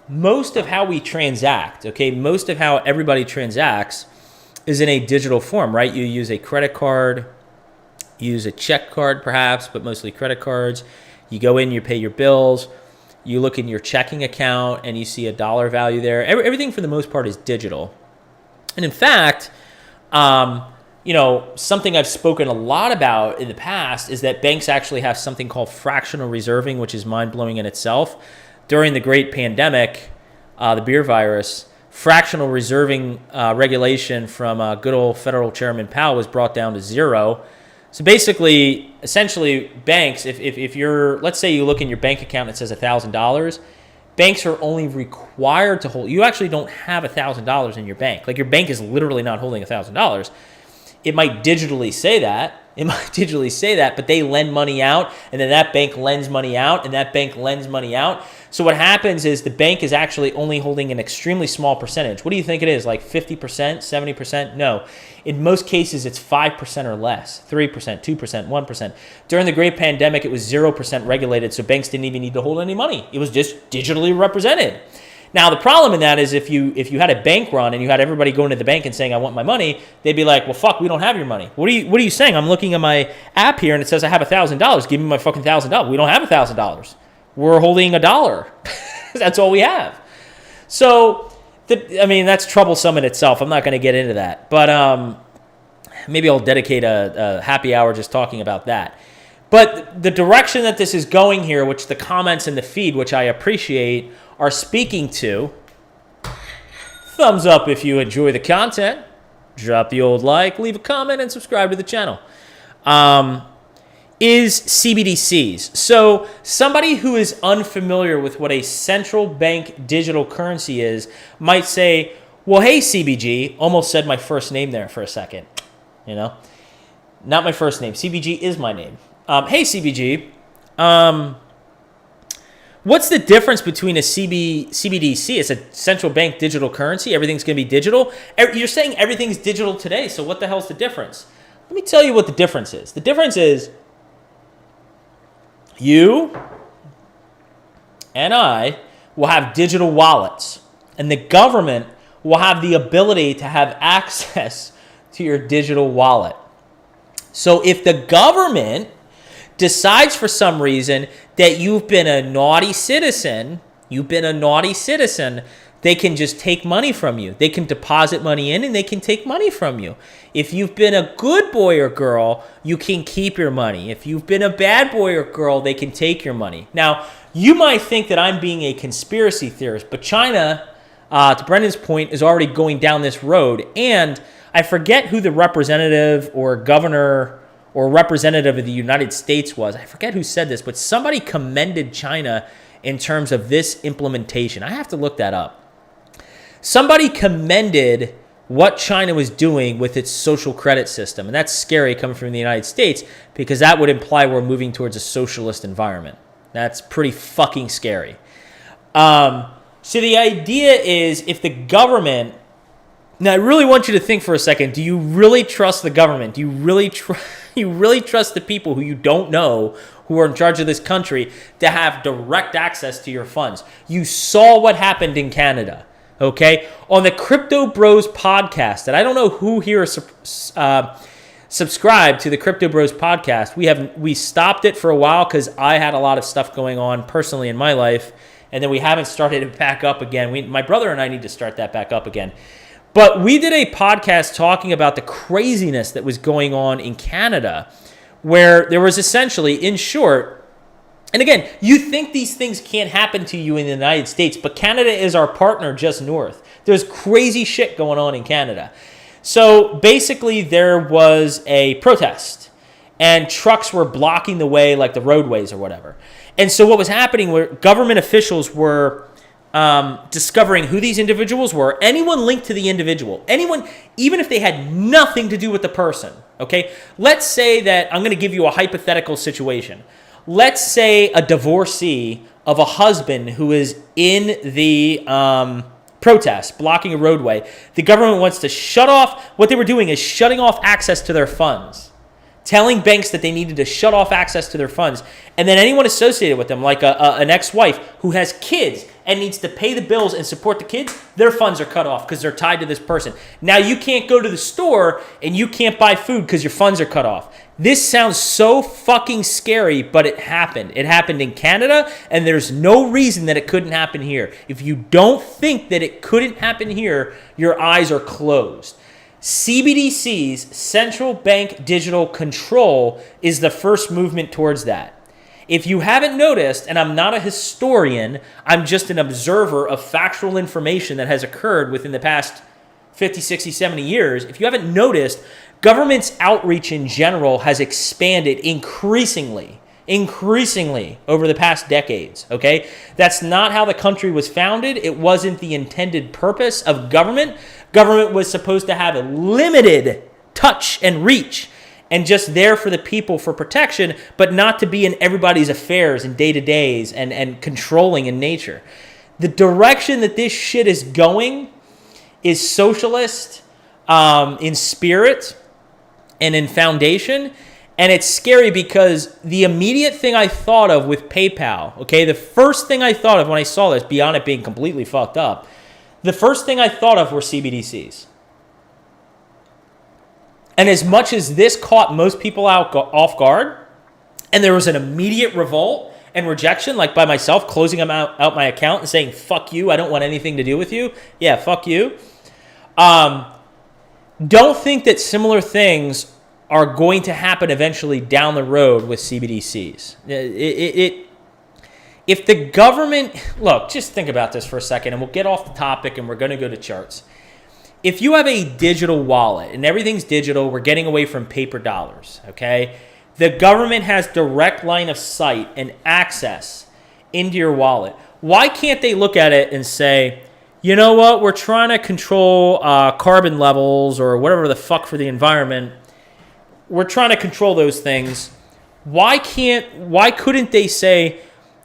most of how we transact, most of how everybody transacts is in a digital form, right? You use a credit card, you use a check card perhaps, but mostly credit cards. You go in, you pay your bills, you look in your checking account and you see a dollar value there. Everything for the most part is digital. And in fact, something I've spoken a lot about in the past is that banks actually have something called fractional reserving, which is mind-blowing in itself. During the great pandemic, the beer virus, fractional reserving regulation from good old federal chairman Powell was brought down to zero. So basically, essentially, banks, if you're, let's say you look in your bank account and it says $1,000, banks are only required to hold, you actually don't have $1,000 in your bank. Like your bank is literally not holding $1,000. It might digitally say that, but they lend money out, and then that bank lends money out, and that bank lends money out. So what happens is the bank is actually only holding an extremely small percentage. What do you think it is, like 50%, 70%? No. In most cases, it's 5% or less, 3%, 2%, 1%. During the great pandemic, it was 0% regulated, so banks didn't even need to hold any money. It was just digitally represented. Now, the problem in that is if you had a bank run and you had everybody going to the bank and saying, I want my money, they'd be like, well, fuck, we don't have your money. What are you saying? I'm looking at my app here and it says I have $1,000. Give me my fucking $1,000. We don't have $1,000. We're holding $1. That's all we have. So, that's troublesome in itself. I'm not going to get into that. But maybe I'll dedicate a happy hour just talking about that. But the direction that this is going here, which the comments in the feed, which I appreciate, are speaking to. Thumbs up if you enjoy the content. Drop the old like, leave a comment, and subscribe to the channel. Is CBDCs. So somebody who is unfamiliar with what a central bank digital currency is might say, well, hey, CBG, almost said my first name there for a second. Not my first name. CBG is my name. Hey, CBG. What's the difference between a CBDC? It's a central bank digital currency. Everything's going to be digital. You're saying everything's digital today, so what the hell's the difference? Let me tell you what the difference is. The difference is you and I will have digital wallets, and the government will have the ability to have access to your digital wallet. So if the government decides for some reason that you've been a naughty citizen, they can just take money from you. They can deposit money in and they can take money from you. If you've been a good boy or girl, you can keep your money. If you've been a bad boy or girl, they can take your money. Now, you might think that I'm being a conspiracy theorist, but China, to Brendan's point, is already going down this road. And I forget who the representative or governor or representative of the United States was. I forget who said this, but somebody commended China in terms of this implementation. I have to look that up. Somebody commended what China was doing with its social credit system. And that's scary coming from the United States because that would imply we're moving towards a socialist environment. That's pretty fucking scary. So the idea is if the government... Now, I really want you to think for a second. Do you really trust the government? Do you really trust the people who you don't know who are in charge of this country to have direct access to your funds? You saw what happened in Canada, okay? On the Crypto Bros podcast, and I don't know who here subscribed to the Crypto Bros podcast. We stopped it for a while because I had a lot of stuff going on personally in my life, and then we haven't started it back up again. My brother and I need to start that back up again. But we did a podcast talking about the craziness that was going on in Canada, where there was essentially, in short, and again, you think these things can't happen to you in the United States, but Canada is our partner just north. There's crazy shit going on in Canada. So basically there was a protest, and trucks were blocking the way, like the roadways or whatever. And so what was happening were government officials were discovering who these individuals were, anyone linked to the individual, anyone, even if they had nothing to do with the person, okay? Let's say that, I'm going to give you a hypothetical situation. Let's say a divorcee of a husband who is in the protest, blocking a roadway. The government wants to shut off, what they were doing is shutting off access to their funds, telling banks that they needed to shut off access to their funds. And then anyone associated with them, like an ex-wife who has kids and needs to pay the bills and support the kids, their funds are cut off because they're tied to this person. Now you can't go to the store and you can't buy food because your funds are cut off. This sounds so fucking scary, but it happened. It happened in Canada, and there's no reason that it couldn't happen here. If you don't think that it couldn't happen here, your eyes are closed. CBDCs, central bank digital control, is the first movement towards that. If you haven't noticed, and I'm not a historian, I'm just an observer of factual information that has occurred within the past 50, 60, 70 years. If you haven't noticed, government's outreach in general has expanded increasingly over the past decades, okay? That's not how the country was founded. It wasn't the intended purpose of government. Government was supposed to have a limited touch and reach and just there for the people for protection, but not to be in everybody's affairs and day-to-days and controlling in nature. The direction that this shit is going is socialist in spirit and in foundation. And it's scary because the immediate thing I thought of with PayPal, okay, the first thing I thought of when I saw this, beyond it being completely fucked up, the first thing I thought of were CBDCs. And as much as this caught most people off guard, and there was an immediate revolt and rejection, like by myself closing out my account and saying, fuck you, I don't want anything to do with you. Yeah, fuck you. Don't think that similar things are going to happen eventually down the road with CBDCs. If the government, look, just think about this for a second, and we'll get off the topic and we're going to go to charts. If you have a digital wallet and everything's digital, we're getting away from paper dollars, okay? The government has direct line of sight and access into your wallet. Why can't they look at it and say, you know what, we're trying to control carbon levels or whatever the fuck for the environment. We're trying to control those things. Why couldn't they say,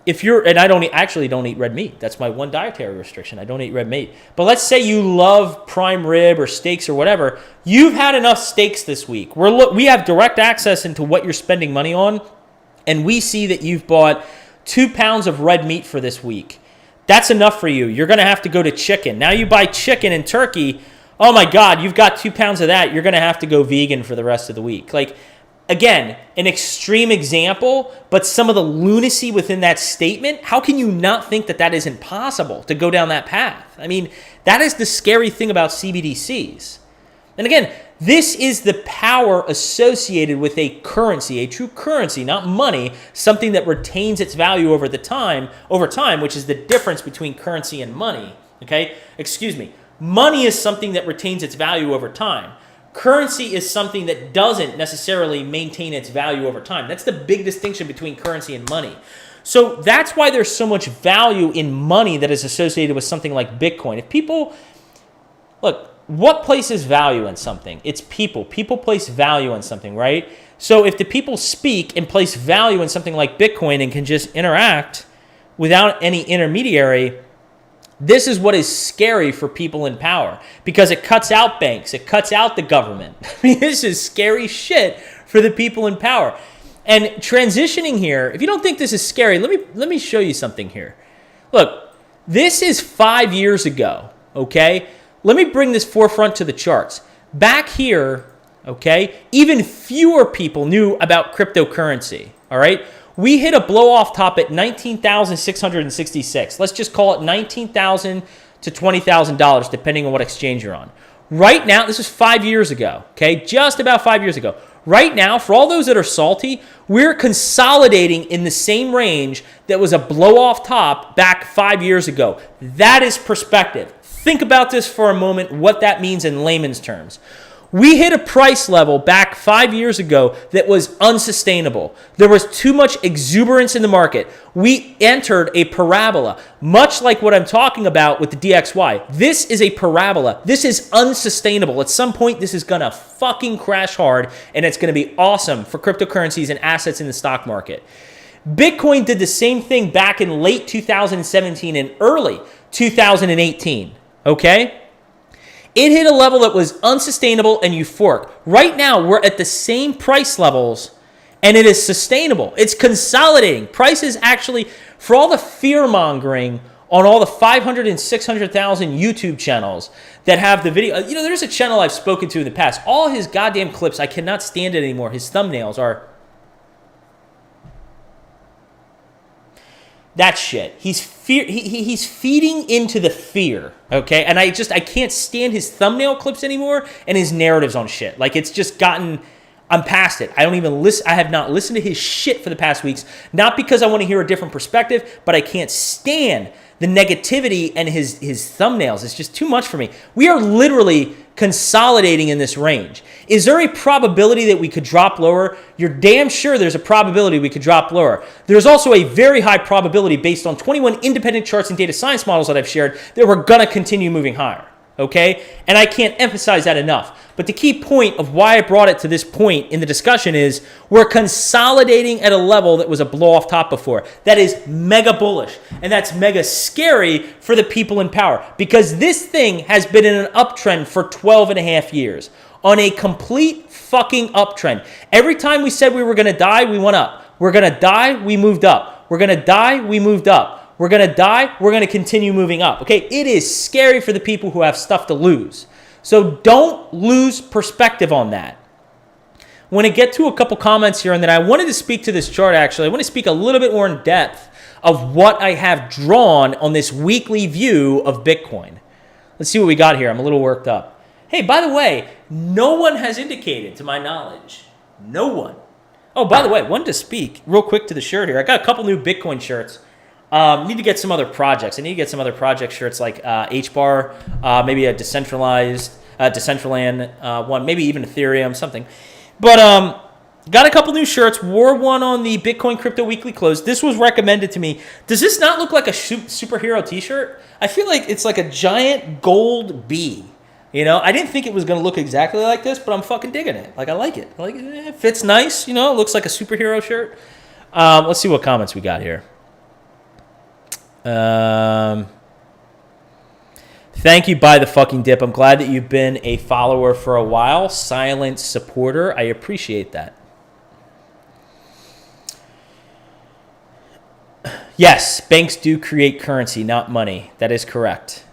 if you're, and I actually don't eat red meat. That's my one dietary restriction. I don't eat red meat. But let's say you love prime rib or steaks or whatever. You've had enough steaks this week. We have direct access into what you're spending money on, and we see that you've bought 2 pounds of red meat for this week. That's enough for you. You're going to have to go to chicken. Now you buy chicken and turkey. Oh my God, you've got 2 pounds of that. You're going to have to go vegan for the rest of the week. Like, again, an extreme example, but some of the lunacy within that statement, how can you not think that that isn't possible to go down that path? I mean, that is the scary thing about CBDCs. And again, this is the power associated with a currency, a true currency, not money, something that retains its value over time, which is the difference between currency and money. Okay? Excuse me. Money is something that retains its value over time. Currency is something that doesn't necessarily maintain its value over time. That's the big distinction between currency and money. So that's why there's so much value in money that is associated with something like Bitcoin. If people, look, what places value in something? It's people. People place value in something, right? So if the people speak and place value in something like Bitcoin and can just interact without any intermediary, this is what is scary for people in power because it cuts out banks. It cuts out the government. I mean, this is scary shit for the people in power. And transitioning here, if you don't think this is scary, let me show you something here. Look, this is 5 years ago, okay? Let me bring this forefront to the charts. Back here, okay, even fewer people knew about cryptocurrency, all right? We hit a blow-off top at $19,666. Let's just call it $19,000 to $20,000, depending on what exchange you're on. Right now, this is 5 years ago, okay? Just about 5 years ago. Right now, for all those that are salty, we're consolidating in the same range that was a blow-off top back 5 years ago. That is perspective. Think about this for a moment, what that means in layman's terms. We hit a price level back 5 years ago that was unsustainable. There was too much exuberance in the market. We entered a parabola, much like what I'm talking about with the DXY. This is a parabola. This is unsustainable. At some point, this is going to fucking crash hard, and it's going to be awesome for cryptocurrencies and assets in the stock market. Bitcoin did the same thing back in late 2017 and early 2018, okay? It hit a level that was unsustainable and euphoric. Right now, we're at the same price levels, and it is sustainable. It's consolidating. Prices actually, for all the fear-mongering on all the 500 and 600,000 YouTube channels that have the video. You know, there's a channel I've spoken to in the past. All his goddamn clips, I cannot stand it anymore. His thumbnails are that shit. He's feeding into the fear, okay? And I can't stand his thumbnail clips anymore and his narratives on shit. Like, it's just gotten, I'm past it. I don't even listen. I have not listened to his shit for the past weeks, not because I want to hear a different perspective, but I can't stand the negativity and his thumbnails. It's just too much for me. We are literally consolidating in this range. Is there a probability that we could drop lower? You're damn sure there's a probability we could drop lower. There's also a very high probability based on 21 independent charts and data science models that I've shared that we're going to continue moving higher. Okay? And I can't emphasize that enough. But the key point of why I brought it to this point in the discussion is we're consolidating at a level that was a blow off top before. That is mega bullish. And that's mega scary for the people in power because this thing has been in an uptrend for 12 and a half years. On a complete fucking uptrend. Every time we said we were going to die, we went up. We're going to die, we moved up. We're going to die, we moved up. We're going to die, we're going to continue moving up. Okay, it is scary for the people who have stuff to lose. So don't lose perspective on that. I want to get to a couple comments here, and then I wanted to speak to this chart actually. I want to speak a little bit more in depth of what I have drawn on this weekly view of Bitcoin. Let's see what we got here. I'm a little worked up. Hey, by the way, no one has indicated to my knowledge. No one. Oh, by the way, wanted to speak real quick to the shirt here. I got a couple new Bitcoin shirts. Need to get some other projects. I need to get some other project shirts like HBAR, maybe a decentralized, Decentraland one, maybe even Ethereum, something. But got a couple new shirts. Wore one on the Bitcoin Crypto Weekly Close. This was recommended to me. Does this not look like a superhero t-shirt? I feel like it's like a giant gold bee. You know, I didn't think it was going to look exactly like this, but I'm fucking digging it. Like, I like it. I like it. It fits nice. You know, it looks like a superhero shirt. Let's see what comments we got here. Thank you, Buy the Fucking Dip. I'm glad that you've been a follower for a while. Silent supporter. I appreciate that. Yes, banks do create currency, not money. That is correct.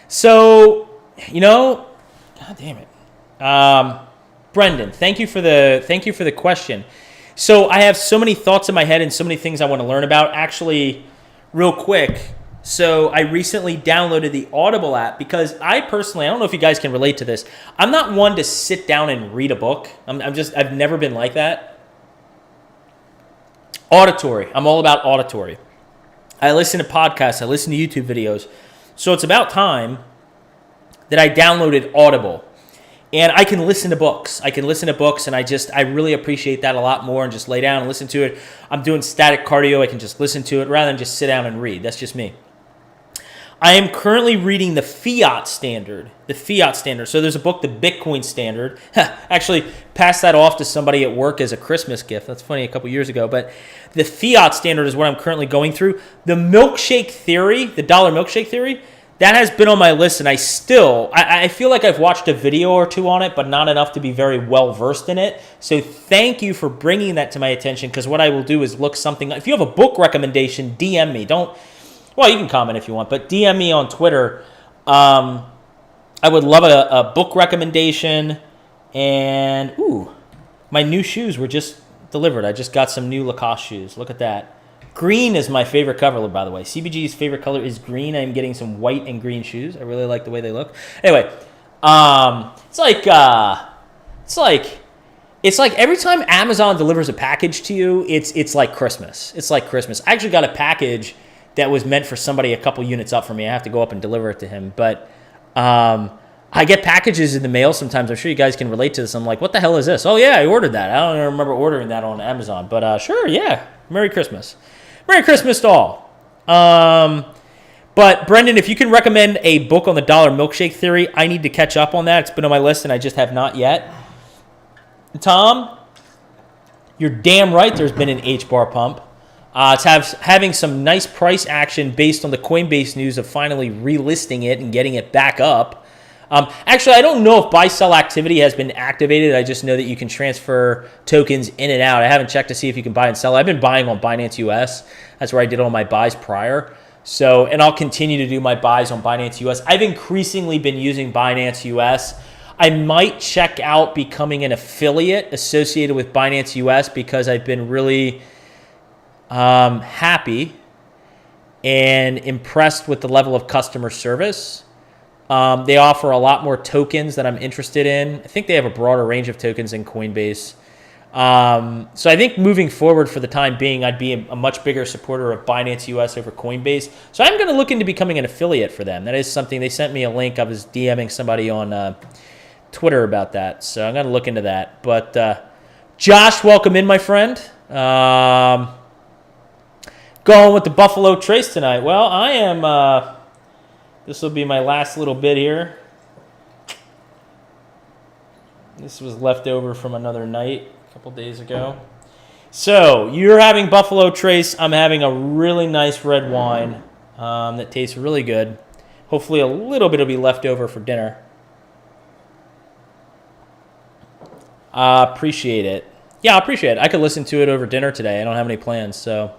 So, you know, God damn it. Brendan, thank you for the question. So I have so many thoughts in my head and so many things I want to learn about. Actually, real quick, so I recently downloaded the Audible app because I personally, I don't know if you guys can relate to this. I'm not one to sit down and read a book. I've never been like that. Auditory. I'm all about auditory. I listen to podcasts. I listen to YouTube videos. So it's about time that I downloaded Audible. And I can listen to books. And I really appreciate that a lot more and just lay down and listen to it. I'm doing static cardio. I can just listen to it rather than just sit down and read. That's just me. I am currently reading the Fiat Standard. So there's a book, the Bitcoin Standard. Actually, passed that off to somebody at work as a Christmas gift. That's funny, a couple years ago. But the Fiat Standard is what I'm currently going through. The milkshake theory, the dollar milkshake theory, that has been on my list, and I feel like I've watched a video or two on it, but not enough to be very well versed in it. So thank you for bringing that to my attention, because what I will do is look something. If you have a book recommendation, DM me. Well, you can comment if you want, but DM me on Twitter. I would love a book recommendation. And, my new shoes were just delivered. I just got some new Lacoste shoes. Look at that. Green is my favorite color, by the way. CBG's favorite color is green. I'm getting some white and green shoes. I really like the way they look. Anyway, it's like every time Amazon delivers a package to you, it's like Christmas. It's like Christmas. I actually got a package that was meant for somebody a couple units up from me. I have to go up and deliver it to him. But I get packages in the mail sometimes. I'm sure you guys can relate to this. I'm like, what the hell is this? Oh, yeah, I ordered that. I don't even remember ordering that on Amazon. But sure, yeah. Merry Christmas. Merry Christmas to all. But Brendan, if you can recommend a book on the dollar milkshake theory, I need to catch up on that. It's been on my list and I just have not yet. Tom, you're damn right there's been an HBAR pump. It's having some nice price action based on the Coinbase news of finally relisting it and getting it back up. Actually, I don't know if buy-sell activity has been activated. I just know that you can transfer tokens in and out. I haven't checked to see if you can buy and sell. I've been buying on Binance US. That's where I did all my buys prior. So, and I'll continue to do my buys on Binance US. I've increasingly been using Binance US. I might check out becoming an affiliate associated with Binance US because I've been really happy and impressed with the level of customer service. They offer a lot more tokens that I'm interested in. I think they have a broader range of tokens than Coinbase. So I think moving forward for the time being, I'd be a much bigger supporter of Binance US over Coinbase. So I'm going to look into becoming an affiliate for them. That is something, they sent me a link. I was DMing somebody on Twitter about that. So I'm going to look into that. But Josh, welcome in, my friend. Going with the Buffalo Trace tonight. Well, I am, this will be my last little bit here. This was left over from another night a couple days ago. So you're having Buffalo Trace. I'm having a really nice red wine that tastes really good. Hopefully a little bit will be left over for dinner. Appreciate it. Yeah, I appreciate it. I could listen to it over dinner today. I don't have any plans, so.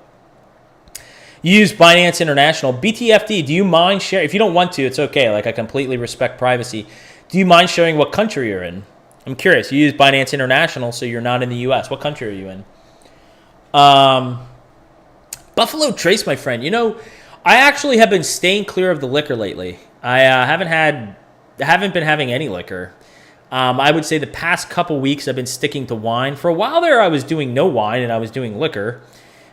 You use Binance International. BTFD, do you mind sharing? If you don't want to, it's okay. Like, I completely respect privacy. Do you mind showing what country you're in? I'm curious. You use Binance International, so you're not in the U.S. What country are you in? Buffalo Trace, my friend. You know, I actually have been staying clear of the liquor lately. I haven't been having any liquor. I would say the past couple weeks I've been sticking to wine. For a while there, I was doing no wine and I was doing liquor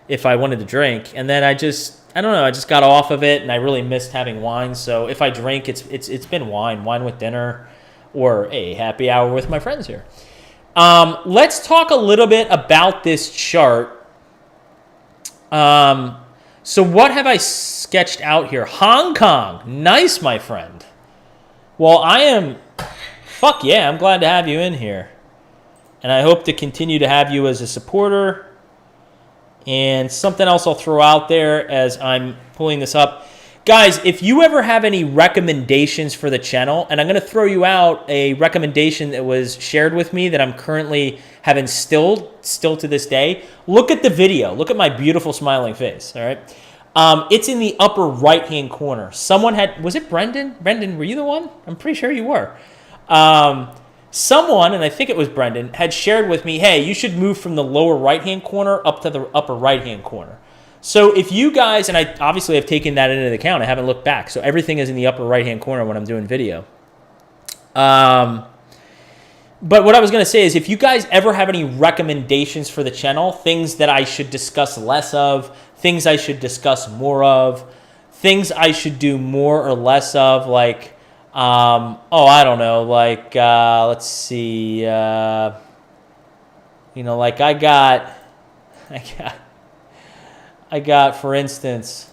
if I wanted to drink. And then I don't know, I just got off of it and I really missed having wine. So if I drink, it's been wine with dinner or a happy hour with my friends here. Let's talk a little bit about this chart. So what have I sketched out here? Hong Kong. Nice, my friend. Well, fuck yeah, I'm glad to have you in here. And I hope to continue to have you as a supporter. And something else I'll throw out there as I'm pulling this up. Guys, if you ever have any recommendations for the channel, and I'm going to throw you out a recommendation that was shared with me that I'm currently having still to this day, look at the video. Look at my beautiful smiling face, all right? It's in the upper right-hand corner. Was it Brendan? Brendan, were you the one? I'm pretty sure you were. Someone, and I think it was Brendan, had shared with me, hey, you should move from the lower right-hand corner up to the upper right-hand corner. So if you guys, and I obviously have taken that into account, I haven't looked back, so everything is in the upper right-hand corner when I'm doing video. But what I was going to say is if you guys ever have any recommendations for the channel, things that I should discuss less of, things I should discuss more of, things I should do more or less of, like, I don't know, like, let's see, like I got, for instance,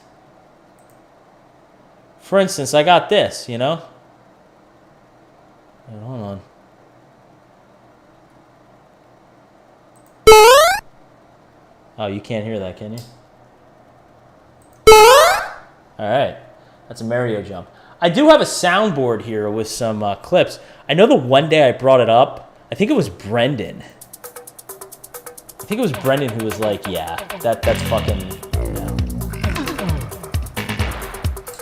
I got this, you know? Wait, hold on. Oh, you can't hear that, can you? All right. That's a Mario jump. I do have a soundboard here with some clips. I know the one day I brought it up, I think it was Brendan. I think it was Brendan who was like, yeah, that's fucking, yeah.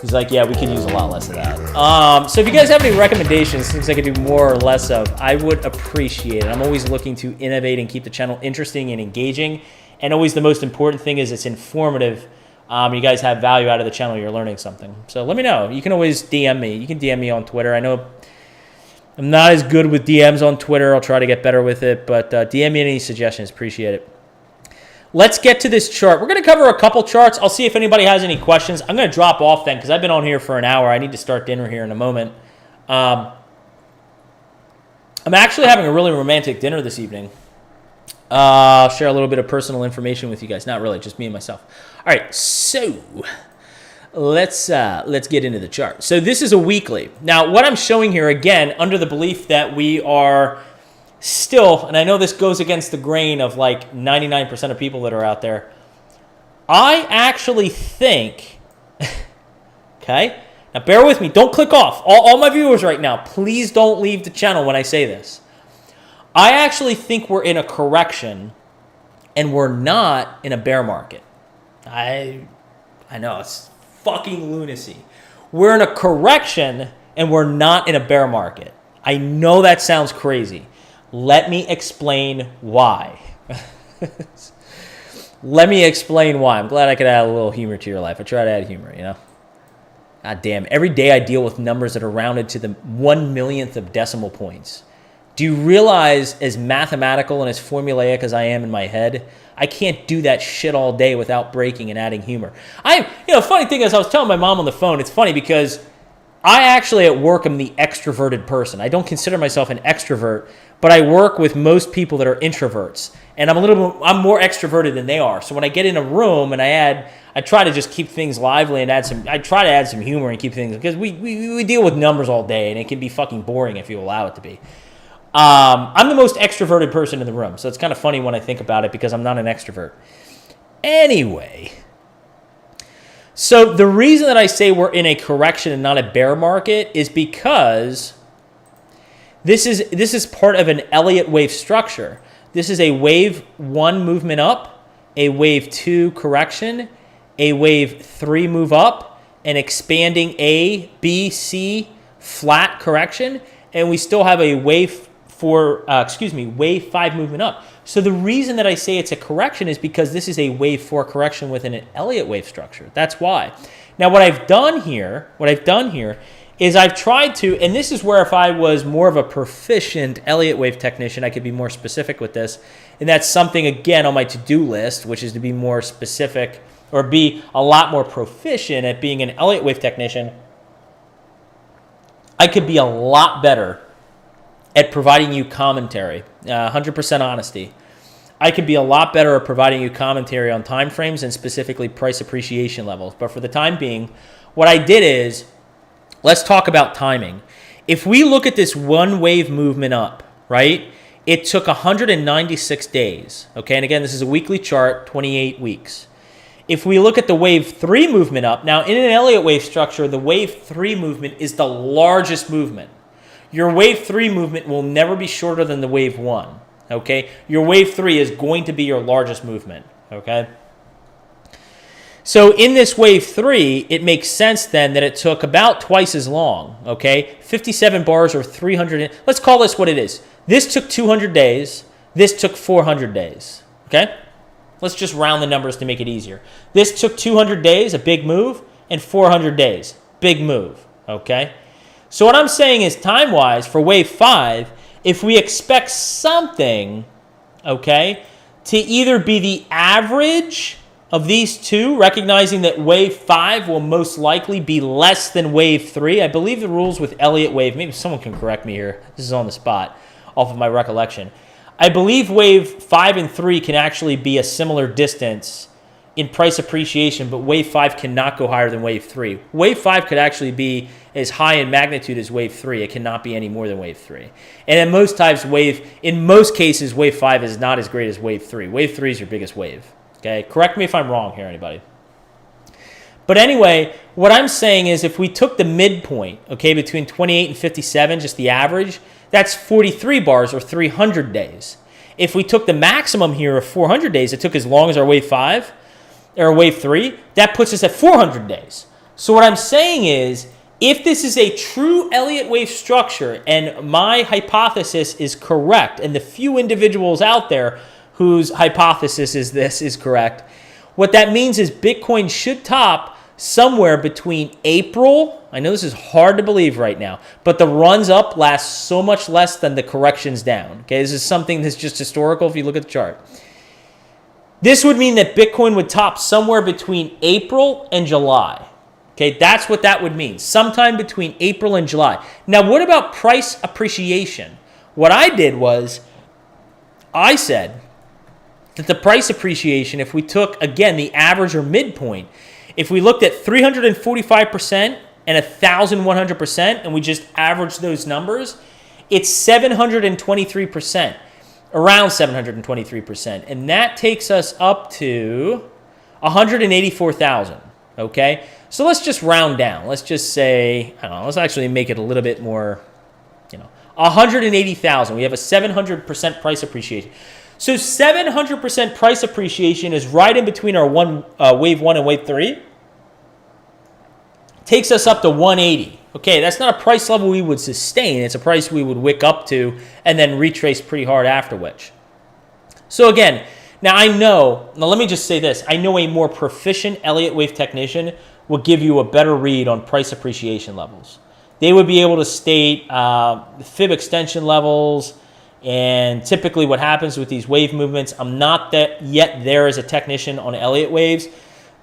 He's like, yeah, we could use a lot less of that. So if you guys have any recommendations, things I could do more or less of, I would appreciate it. I'm always looking to innovate and keep the channel interesting and engaging. And always the most important thing is it's informative. You guys have value out of the channel. You're learning something. So let me know. You can always DM me. You can DM me on Twitter. I know I'm not as good with DMs on Twitter. I'll try to get better with it. But DM me any suggestions. Appreciate it. Let's get to this chart. We're going to cover a couple charts. I'll see if anybody has any questions. I'm going to drop off then because I've been on here for an hour. I need to start dinner here in a moment. I'm actually having a really romantic dinner this evening. I'll share a little bit of personal information with you guys. Not really, just me and myself. All right, so let's get into the chart. So this is a weekly. Now, what I'm showing here, again, under the belief that we are still, and I know this goes against the grain of like 99% of people that are out there, I actually think, okay, now bear with me. Don't click off. All my viewers right now, please don't leave the channel when I say this. I actually think we're in a correction and we're not in a bear market. I know, it's fucking lunacy. We're in a correction and we're not in a bear market. I know that sounds crazy. Let me explain why. Let me explain why. I'm glad I could add a little humor to your life. I try to add humor, you know. God damn, every day I deal with numbers that are rounded to the 1/1,000,000th of decimal points. Do you realize, as mathematical and as formulaic as I am in my head, I can't do that shit all day without breaking and adding humor. Funny thing is, I was telling my mom on the phone, it's funny because I actually at work am the extroverted person. I don't consider myself an extrovert, but I work with most people that are introverts, and I'm more extroverted than they are. So when I get in a room and I try to just keep things lively and I try to add some humor and keep things, because we deal with numbers all day and it can be fucking boring if you allow it to be. I'm the most extroverted person in the room, so it's kind of funny when I think about it because I'm not an extrovert. Anyway, so the reason that I say we're in a correction and not a bear market is because this is part of an Elliott wave structure. This is a wave 1 movement up, a wave 2 correction, a wave 3 move up, an expanding A, B, C flat correction, and we still have a wave 5 movement up. So the reason that I say it's a correction is because this is a wave 4 correction within an Elliott wave structure. That's why. Now what I've done here is I've tried to, and this is where if I was more of a proficient Elliott wave technician, I could be more specific with this. And that's something, again, on my to-do list, which is to be more specific or be a lot more proficient at being an Elliott wave technician. I could be a lot better at providing you commentary, 100% honesty. I could be a lot better at providing you commentary on time frames and specifically price appreciation levels. But for the time being, what I did is, let's talk about timing. If we look at this one wave movement up, right, it took 196 days, okay? And again, this is a weekly chart, 28 weeks. If we look at the wave 3 movement up, now in an Elliott wave structure, the wave 3 movement is the largest movement. Your wave 3 movement will never be shorter than the wave 1, okay? Your wave 3 is going to be your largest movement, okay? So in this wave 3, it makes sense then that it took about twice as long, okay? 57 bars or 300, let's call this what it is. This took 200 days, this took 400 days, okay? Let's just round the numbers to make it easier. This took 200 days, a big move, and 400 days, big move, okay? So what I'm saying is time-wise for wave 5, if we expect something, okay, to either be the average of these two, recognizing that wave 5 will most likely be less than wave 3. I believe the rules with Elliott wave, maybe someone can correct me here. This is on the spot off of my recollection. I believe wave 5 and 3 can actually be a similar distance in price appreciation, but wave 5 cannot go higher than wave 3. Wave 5 could actually be as high in magnitude as wave 3. It cannot be any more than wave 3. And in most cases, wave 5 is not as great as wave 3. Wave 3 is your biggest wave. Okay, correct me if I'm wrong here, anybody. But anyway, what I'm saying is if we took the midpoint, okay, between 28 and 57, just the average, that's 43 bars or 300 days. If we took the maximum here of 400 days, it took as long as our wave 5 or wave 3, that puts us at 400 days. So what I'm saying is, if this is a true Elliott wave structure and my hypothesis is correct, and the few individuals out there whose hypothesis is this is correct, what that means is Bitcoin should top somewhere between April, I know this is hard to believe right now, but the runs up last so much less than the corrections down. Okay, this is something that's just historical if you look at the chart. This would mean that Bitcoin would top somewhere between April and July. Okay, that's what that would mean, sometime between April and July. Now, what about price appreciation? What I did was I said that the price appreciation, if we took, again, the average or midpoint, if we looked at 345% and 1,100% and we just averaged those numbers, it's 723%, around 723%. And that takes us up to 184,000, okay? So let's just round down. Let's just say, I don't know, let's actually make it a little bit more, 180,000. We have a 700% price appreciation. So 700% price appreciation is right in between our wave 1 and wave 3. Takes us up to 180. Okay, that's not a price level we would sustain. It's a price we would wick up to and then retrace pretty hard after which. So again, now let me just say this. I know a more proficient Elliott wave technician will give you a better read on price appreciation levels. They would be able to state fib extension levels and typically what happens with these wave movements. I'm not that yet there as a technician on Elliott waves,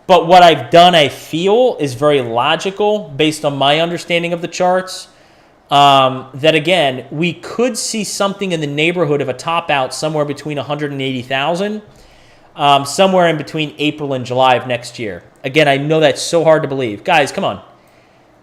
but what I've done, I feel, is very logical based on my understanding of the charts. That again, we could see something in the neighborhood of a top out somewhere between 180,000, somewhere in between April and July of next year. Again, I know that's so hard to believe. Guys, come on.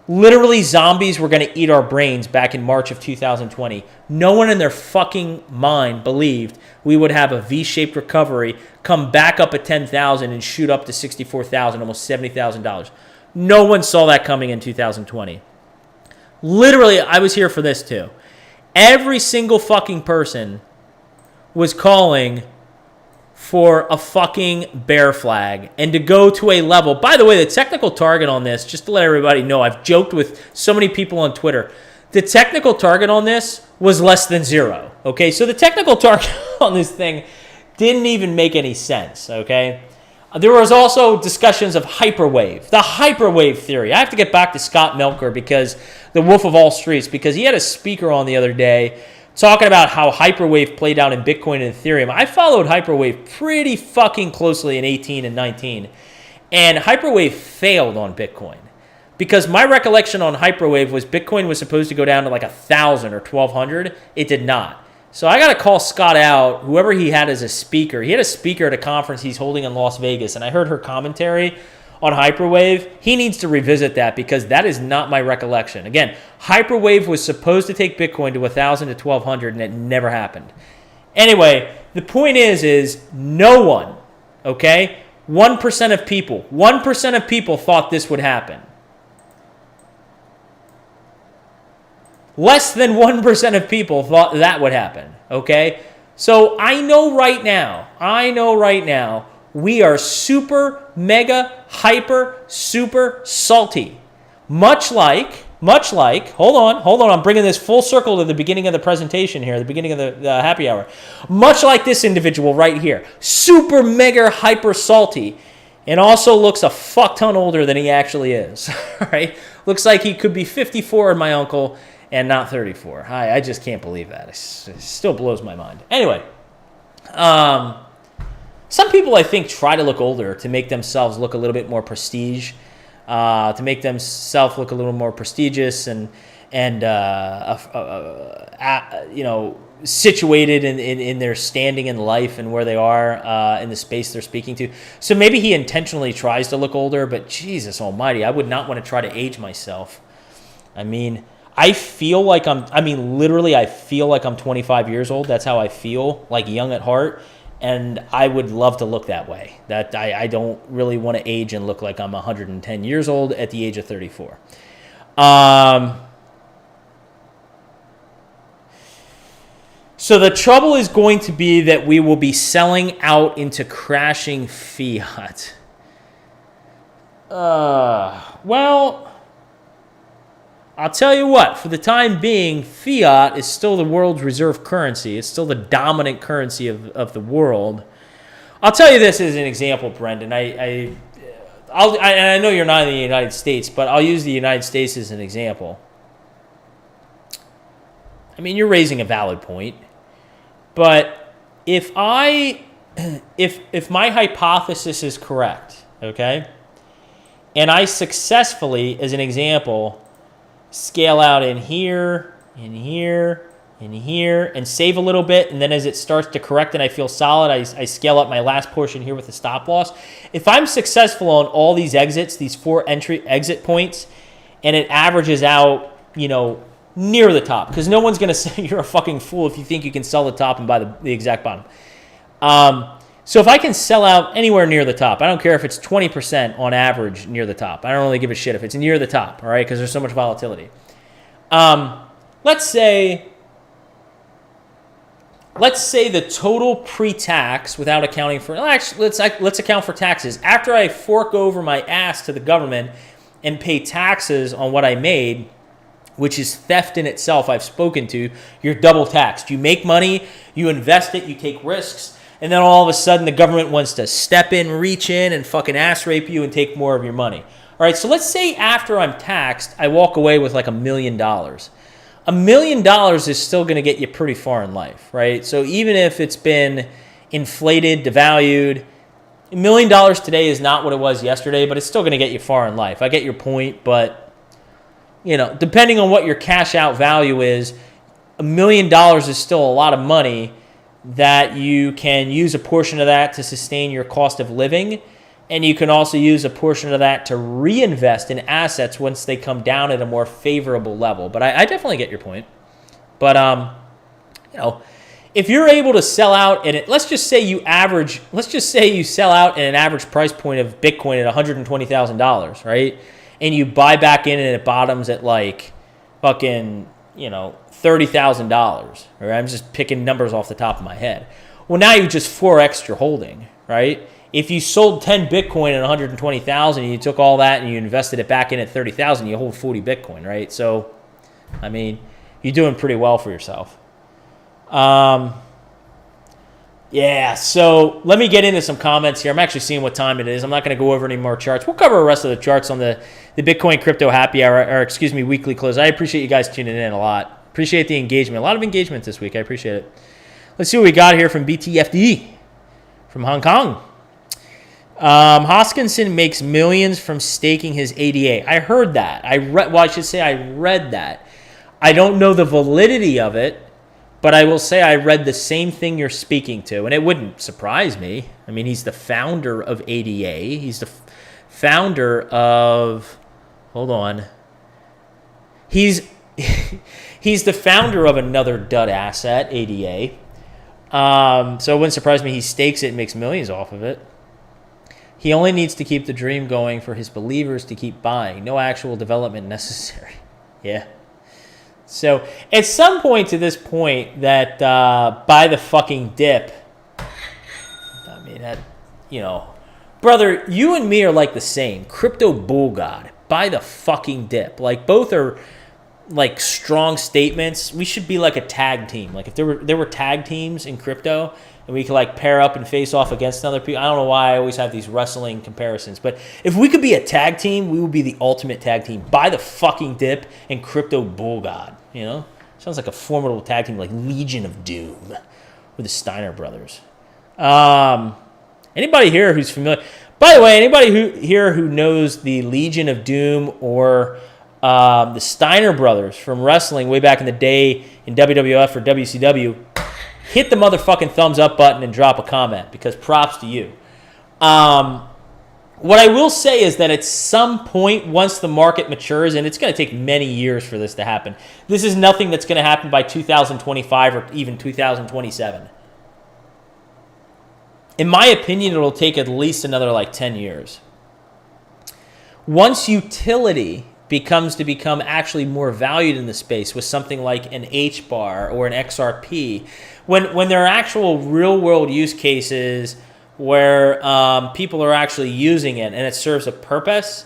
Literally, zombies were going to eat our brains back in March of 2020. No one in their fucking mind believed we would have a V-shaped recovery, come back up at 10,000 and shoot up to 64,000, almost $70,000. No one saw that coming in 2020. Literally, I was here for this too. Every single fucking person was calling for a fucking bear flag and to go to a level. By the way, the technical target on this, just to let everybody know, I've joked with so many people on Twitter, the technical target on this was less than 0. Okay, so the technical target on this thing didn't even make any sense. Okay, there was also discussions of hyperwave, the hyperwave theory. I have to get back to Scott Melker, because the Wolf of All Streets, because he had a speaker on the other day talking about how hyperwave played out in Bitcoin and Ethereum. I followed hyperwave pretty fucking closely in 18 and 19, and hyperwave failed on Bitcoin, because my recollection on hyperwave was Bitcoin was supposed to go down to like 1,000 or 1,200. It did not. So I got to call Scott out, whoever he had as a speaker. He had a speaker at a conference he's holding in Las Vegas, and I heard her commentary on hyperwave. He needs to revisit that, because that is not my recollection. Again, hyperwave was supposed to take Bitcoin to 1,000 to 1,200, and it never happened. Anyway, the point is no one, okay, 1% of people thought this would happen. Less than 1% of people thought that would happen, okay? So I know right now, we are super, mega, hyper, super salty. Much like, hold on, I'm bringing this full circle to the beginning of the presentation here, the beginning of the happy hour. Much like this individual right here, super, mega, hyper salty, and also looks a fuck ton older than he actually is, right? Looks like he could be 54 in my uncle and not 34. I just can't believe that. It still blows my mind. Anyway, some people, I think, try to look older to make themselves look a little bit more prestige, to make themselves look a little more prestigious and situated in their standing in life and where they are in the space they're speaking to. So maybe he intentionally tries to look older, but Jesus almighty, I would not want to try to age myself. I mean, I feel like I feel like I'm 25 years old. That's how I feel, like young at heart. And I would love to look that way. That I don't really want to age and look like I'm 110 years old at the age of 34. So the trouble is going to be that we will be selling out into crashing fiat. Well, I'll tell you what, for the time being, fiat is still the world's reserve currency. It's still the dominant currency of the world. I'll tell you this as an example, Brendan. I know you're not in the United States, but I'll use the United States as an example. I mean, you're raising a valid point. But if my hypothesis is correct, okay, and I successfully, as an example, scale out in here, and save a little bit, and then as it starts to correct and I feel solid, I scale up my last portion here with the stop loss. If I'm successful on all these exits, these 4 exit points, and it averages out, near the top, because no one's going to say you're a fucking fool if you think you can sell the top and buy the exact bottom. So if I can sell out anywhere near the top, I don't care if it's 20% on average near the top. I don't really give a shit if it's near the top, all right, because there's so much volatility. Let's say the total pre-tax without accounting for, actually, let's account for taxes. After I fork over my ass to the government and pay taxes on what I made, which is theft in itself, I've spoken to, you're double taxed. You make money, you invest it, you take risks, and then all of a sudden the government wants to step in, reach in, and fucking ass rape you and take more of your money. All right, so let's say after I'm taxed, I walk away with like $1 million. $1 million is still going to get you pretty far in life, right? So even if it's been inflated, devalued, $1 million today is not what it was yesterday, but it's still going to get you far in life. I get your point, but depending on what your cash out value is, $1 million is still a lot of money that you can use a portion of that to sustain your cost of living. And you can also use a portion of that to reinvest in assets once they come down at a more favorable level. But I definitely get your point. But, if you're able to sell out, and let's just say you sell out at an average price point of Bitcoin at $120,000, right? And you buy back in and it bottoms at like fucking, $30,000, right? I'm just picking numbers off the top of my head. Well, now you just 4x your holding, right? If you sold 10 Bitcoin at 120,000 and you took all that and you invested it back in at 30,000, you hold 40 Bitcoin, right? So, you're doing pretty well for yourself. So let me get into some comments here. I'm actually seeing what time it is. I'm not going to go over any more charts. We'll cover the rest of the charts on the Bitcoin Crypto Happy Hour, weekly close. I appreciate you guys tuning in a lot. Appreciate the engagement. A lot of engagement this week. I appreciate it. Let's see what we got here from BTFD from Hong Kong. Hoskinson makes millions from staking his ADA. I heard that. I read that. I don't know the validity of it, but I will say I read the same thing you're speaking to, and it wouldn't surprise me. He's the founder of ADA. He's the founder of... Hold on. He's the founder of another dud asset, ADA. So it wouldn't surprise me he stakes it and makes millions off of it. He only needs to keep the dream going for his believers to keep buying. No actual development necessary. Yeah. So at some point to this point that buy the fucking dip, brother, you and me are like the same. Crypto bull god. Buy the fucking dip. Like both are like strong statements. We should be like a tag team. Like if there were tag teams in crypto and we could like pair up and face off against other people. I don't know why I always have these wrestling comparisons, but if we could be a tag team, we would be the ultimate tag team. Buy the fucking dip and crypto bull god. Sounds like a formidable tag team, like Legion of Doom with the Steiner brothers. Anybody here who's familiar? By the way, anybody here who knows the Legion of Doom or the Steiner brothers from wrestling way back in the day in WWF or WCW, hit the motherfucking thumbs up button and drop a comment because props to you. What I will say is that at some point, once the market matures, and it's going to take many years for this to happen, this is nothing that's going to happen by 2025 or even 2027. In my opinion, it'll take at least another 10 years. Once utility become actually more valued in the space with something like an H-bar or an XRP, when there are actual real-world use cases where people are actually using it and it serves a purpose,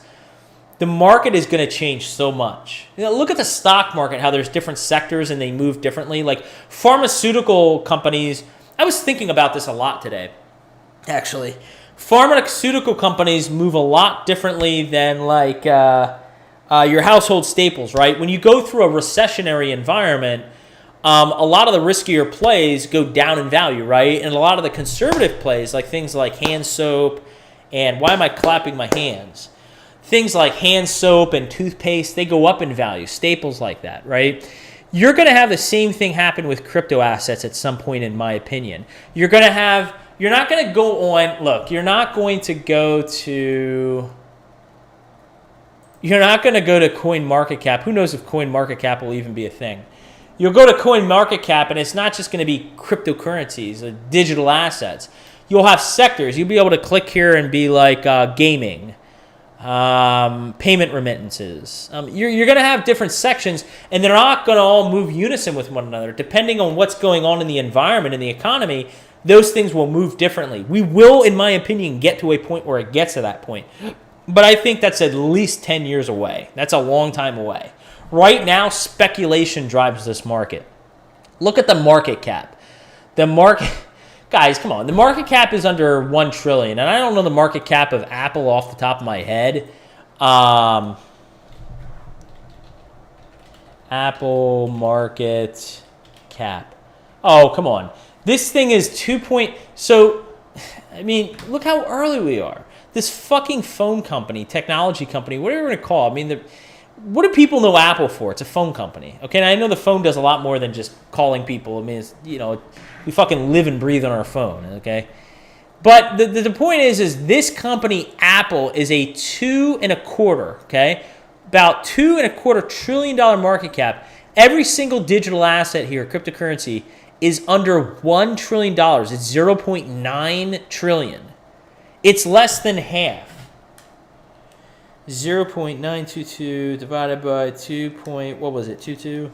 the market is going to change so much. Look at the stock market, how there's different sectors and they move differently. Like pharmaceutical companies, I was thinking about this a lot today, actually. Pharmaceutical companies move a lot differently than your household staples, right? When you go through a recessionary environment, a lot of the riskier plays go down in value, right? And a lot of the conservative plays, like things like hand soap and why am I clapping my hands? Things like hand soap and toothpaste, they go up in value, staples like that, right? You're going to have the same thing happen with crypto assets at some point, in my opinion. You're not going to go to CoinMarketCap. Who knows if CoinMarketCap will even be a thing? You'll go to CoinMarketCap, and it's not just going to be cryptocurrencies, digital assets. You'll have sectors. You'll be able to click here and be like gaming, payment remittances. You're going to have different sections, and they're not going to all move unison with one another. Depending on what's going on in the environment, in the economy, those things will move differently. We will, in my opinion, get to a point where it gets to that point. But I think that's at least 10 years away. That's a long time away. Right now, speculation drives this market. Look at the market cap. Guys, come on. The market cap is under $1 trillion, and I don't know the market cap of Apple off the top of my head. Apple market cap. Oh, come on. This thing is 2 point. So, I mean, look how early we are. This fucking phone company, technology company, whatever you want to call it. I mean, what do people know Apple for? It's a phone company. Okay, and I know the phone does a lot more than just calling people. I mean, it's, we fucking live and breathe on our phone, okay? But the point is this company, Apple, is a 2.25, okay? About $2.25 trillion market cap. Every single digital asset here, cryptocurrency, is under $1 trillion. It's 0.9 trillion. It's less than half. 0.922 divided by 22.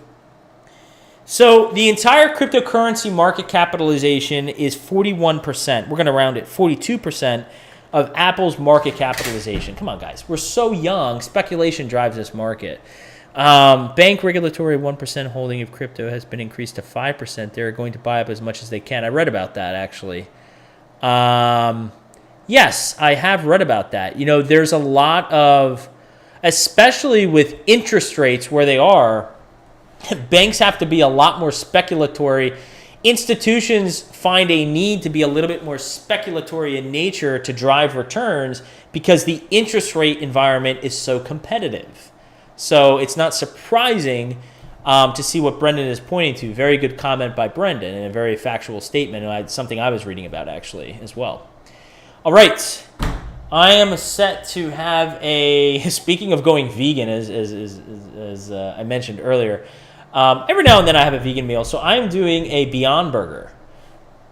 So the entire cryptocurrency market capitalization is 41%. We're going to round it 42% of Apple's market capitalization. Come on, guys. We're so young. Speculation drives this market. Bank regulatory 1% holding of crypto has been increased to 5%. They're going to buy up as much as they can. I read about that, actually. Yes, I have read about that. There's a lot of, especially with interest rates where they are, banks have to be a lot more speculatory. Institutions find a need to be a little bit more speculatory in nature to drive returns because the interest rate environment is so competitive. So it's not surprising to see what Brendan is pointing to. Very good comment by Brendan and a very factual statement. Something I was reading about actually as well. All right. I am set to have speaking of going vegan, as I mentioned earlier, every now and then I have a vegan meal. So I'm doing a Beyond Burger.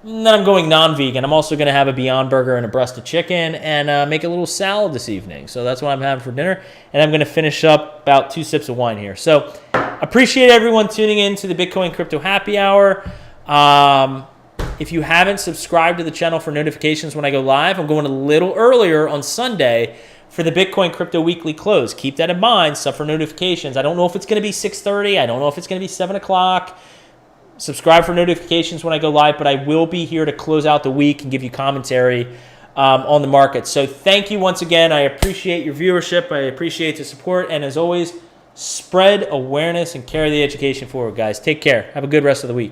And then I'm going non-vegan. I'm also going to have a Beyond Burger and a breast of chicken and make a little salad this evening. So that's what I'm having for dinner. And I'm going to finish up about 2 sips of wine here. So appreciate everyone tuning in to the Bitcoin Crypto Happy Hour. If you haven't subscribed to the channel for notifications when I go live, I'm going a little earlier on Sunday for the Bitcoin Crypto Weekly Close. Keep that in mind, stuff for notifications. I don't know if it's going to be 6:30. I don't know if it's going to be 7 o'clock. Subscribe for notifications when I go live, but I will be here to close out the week and give you commentary on the market. So thank you once again. I appreciate your viewership. I appreciate the support. And as always, spread awareness and carry the education forward, guys. Take care. Have a good rest of the week.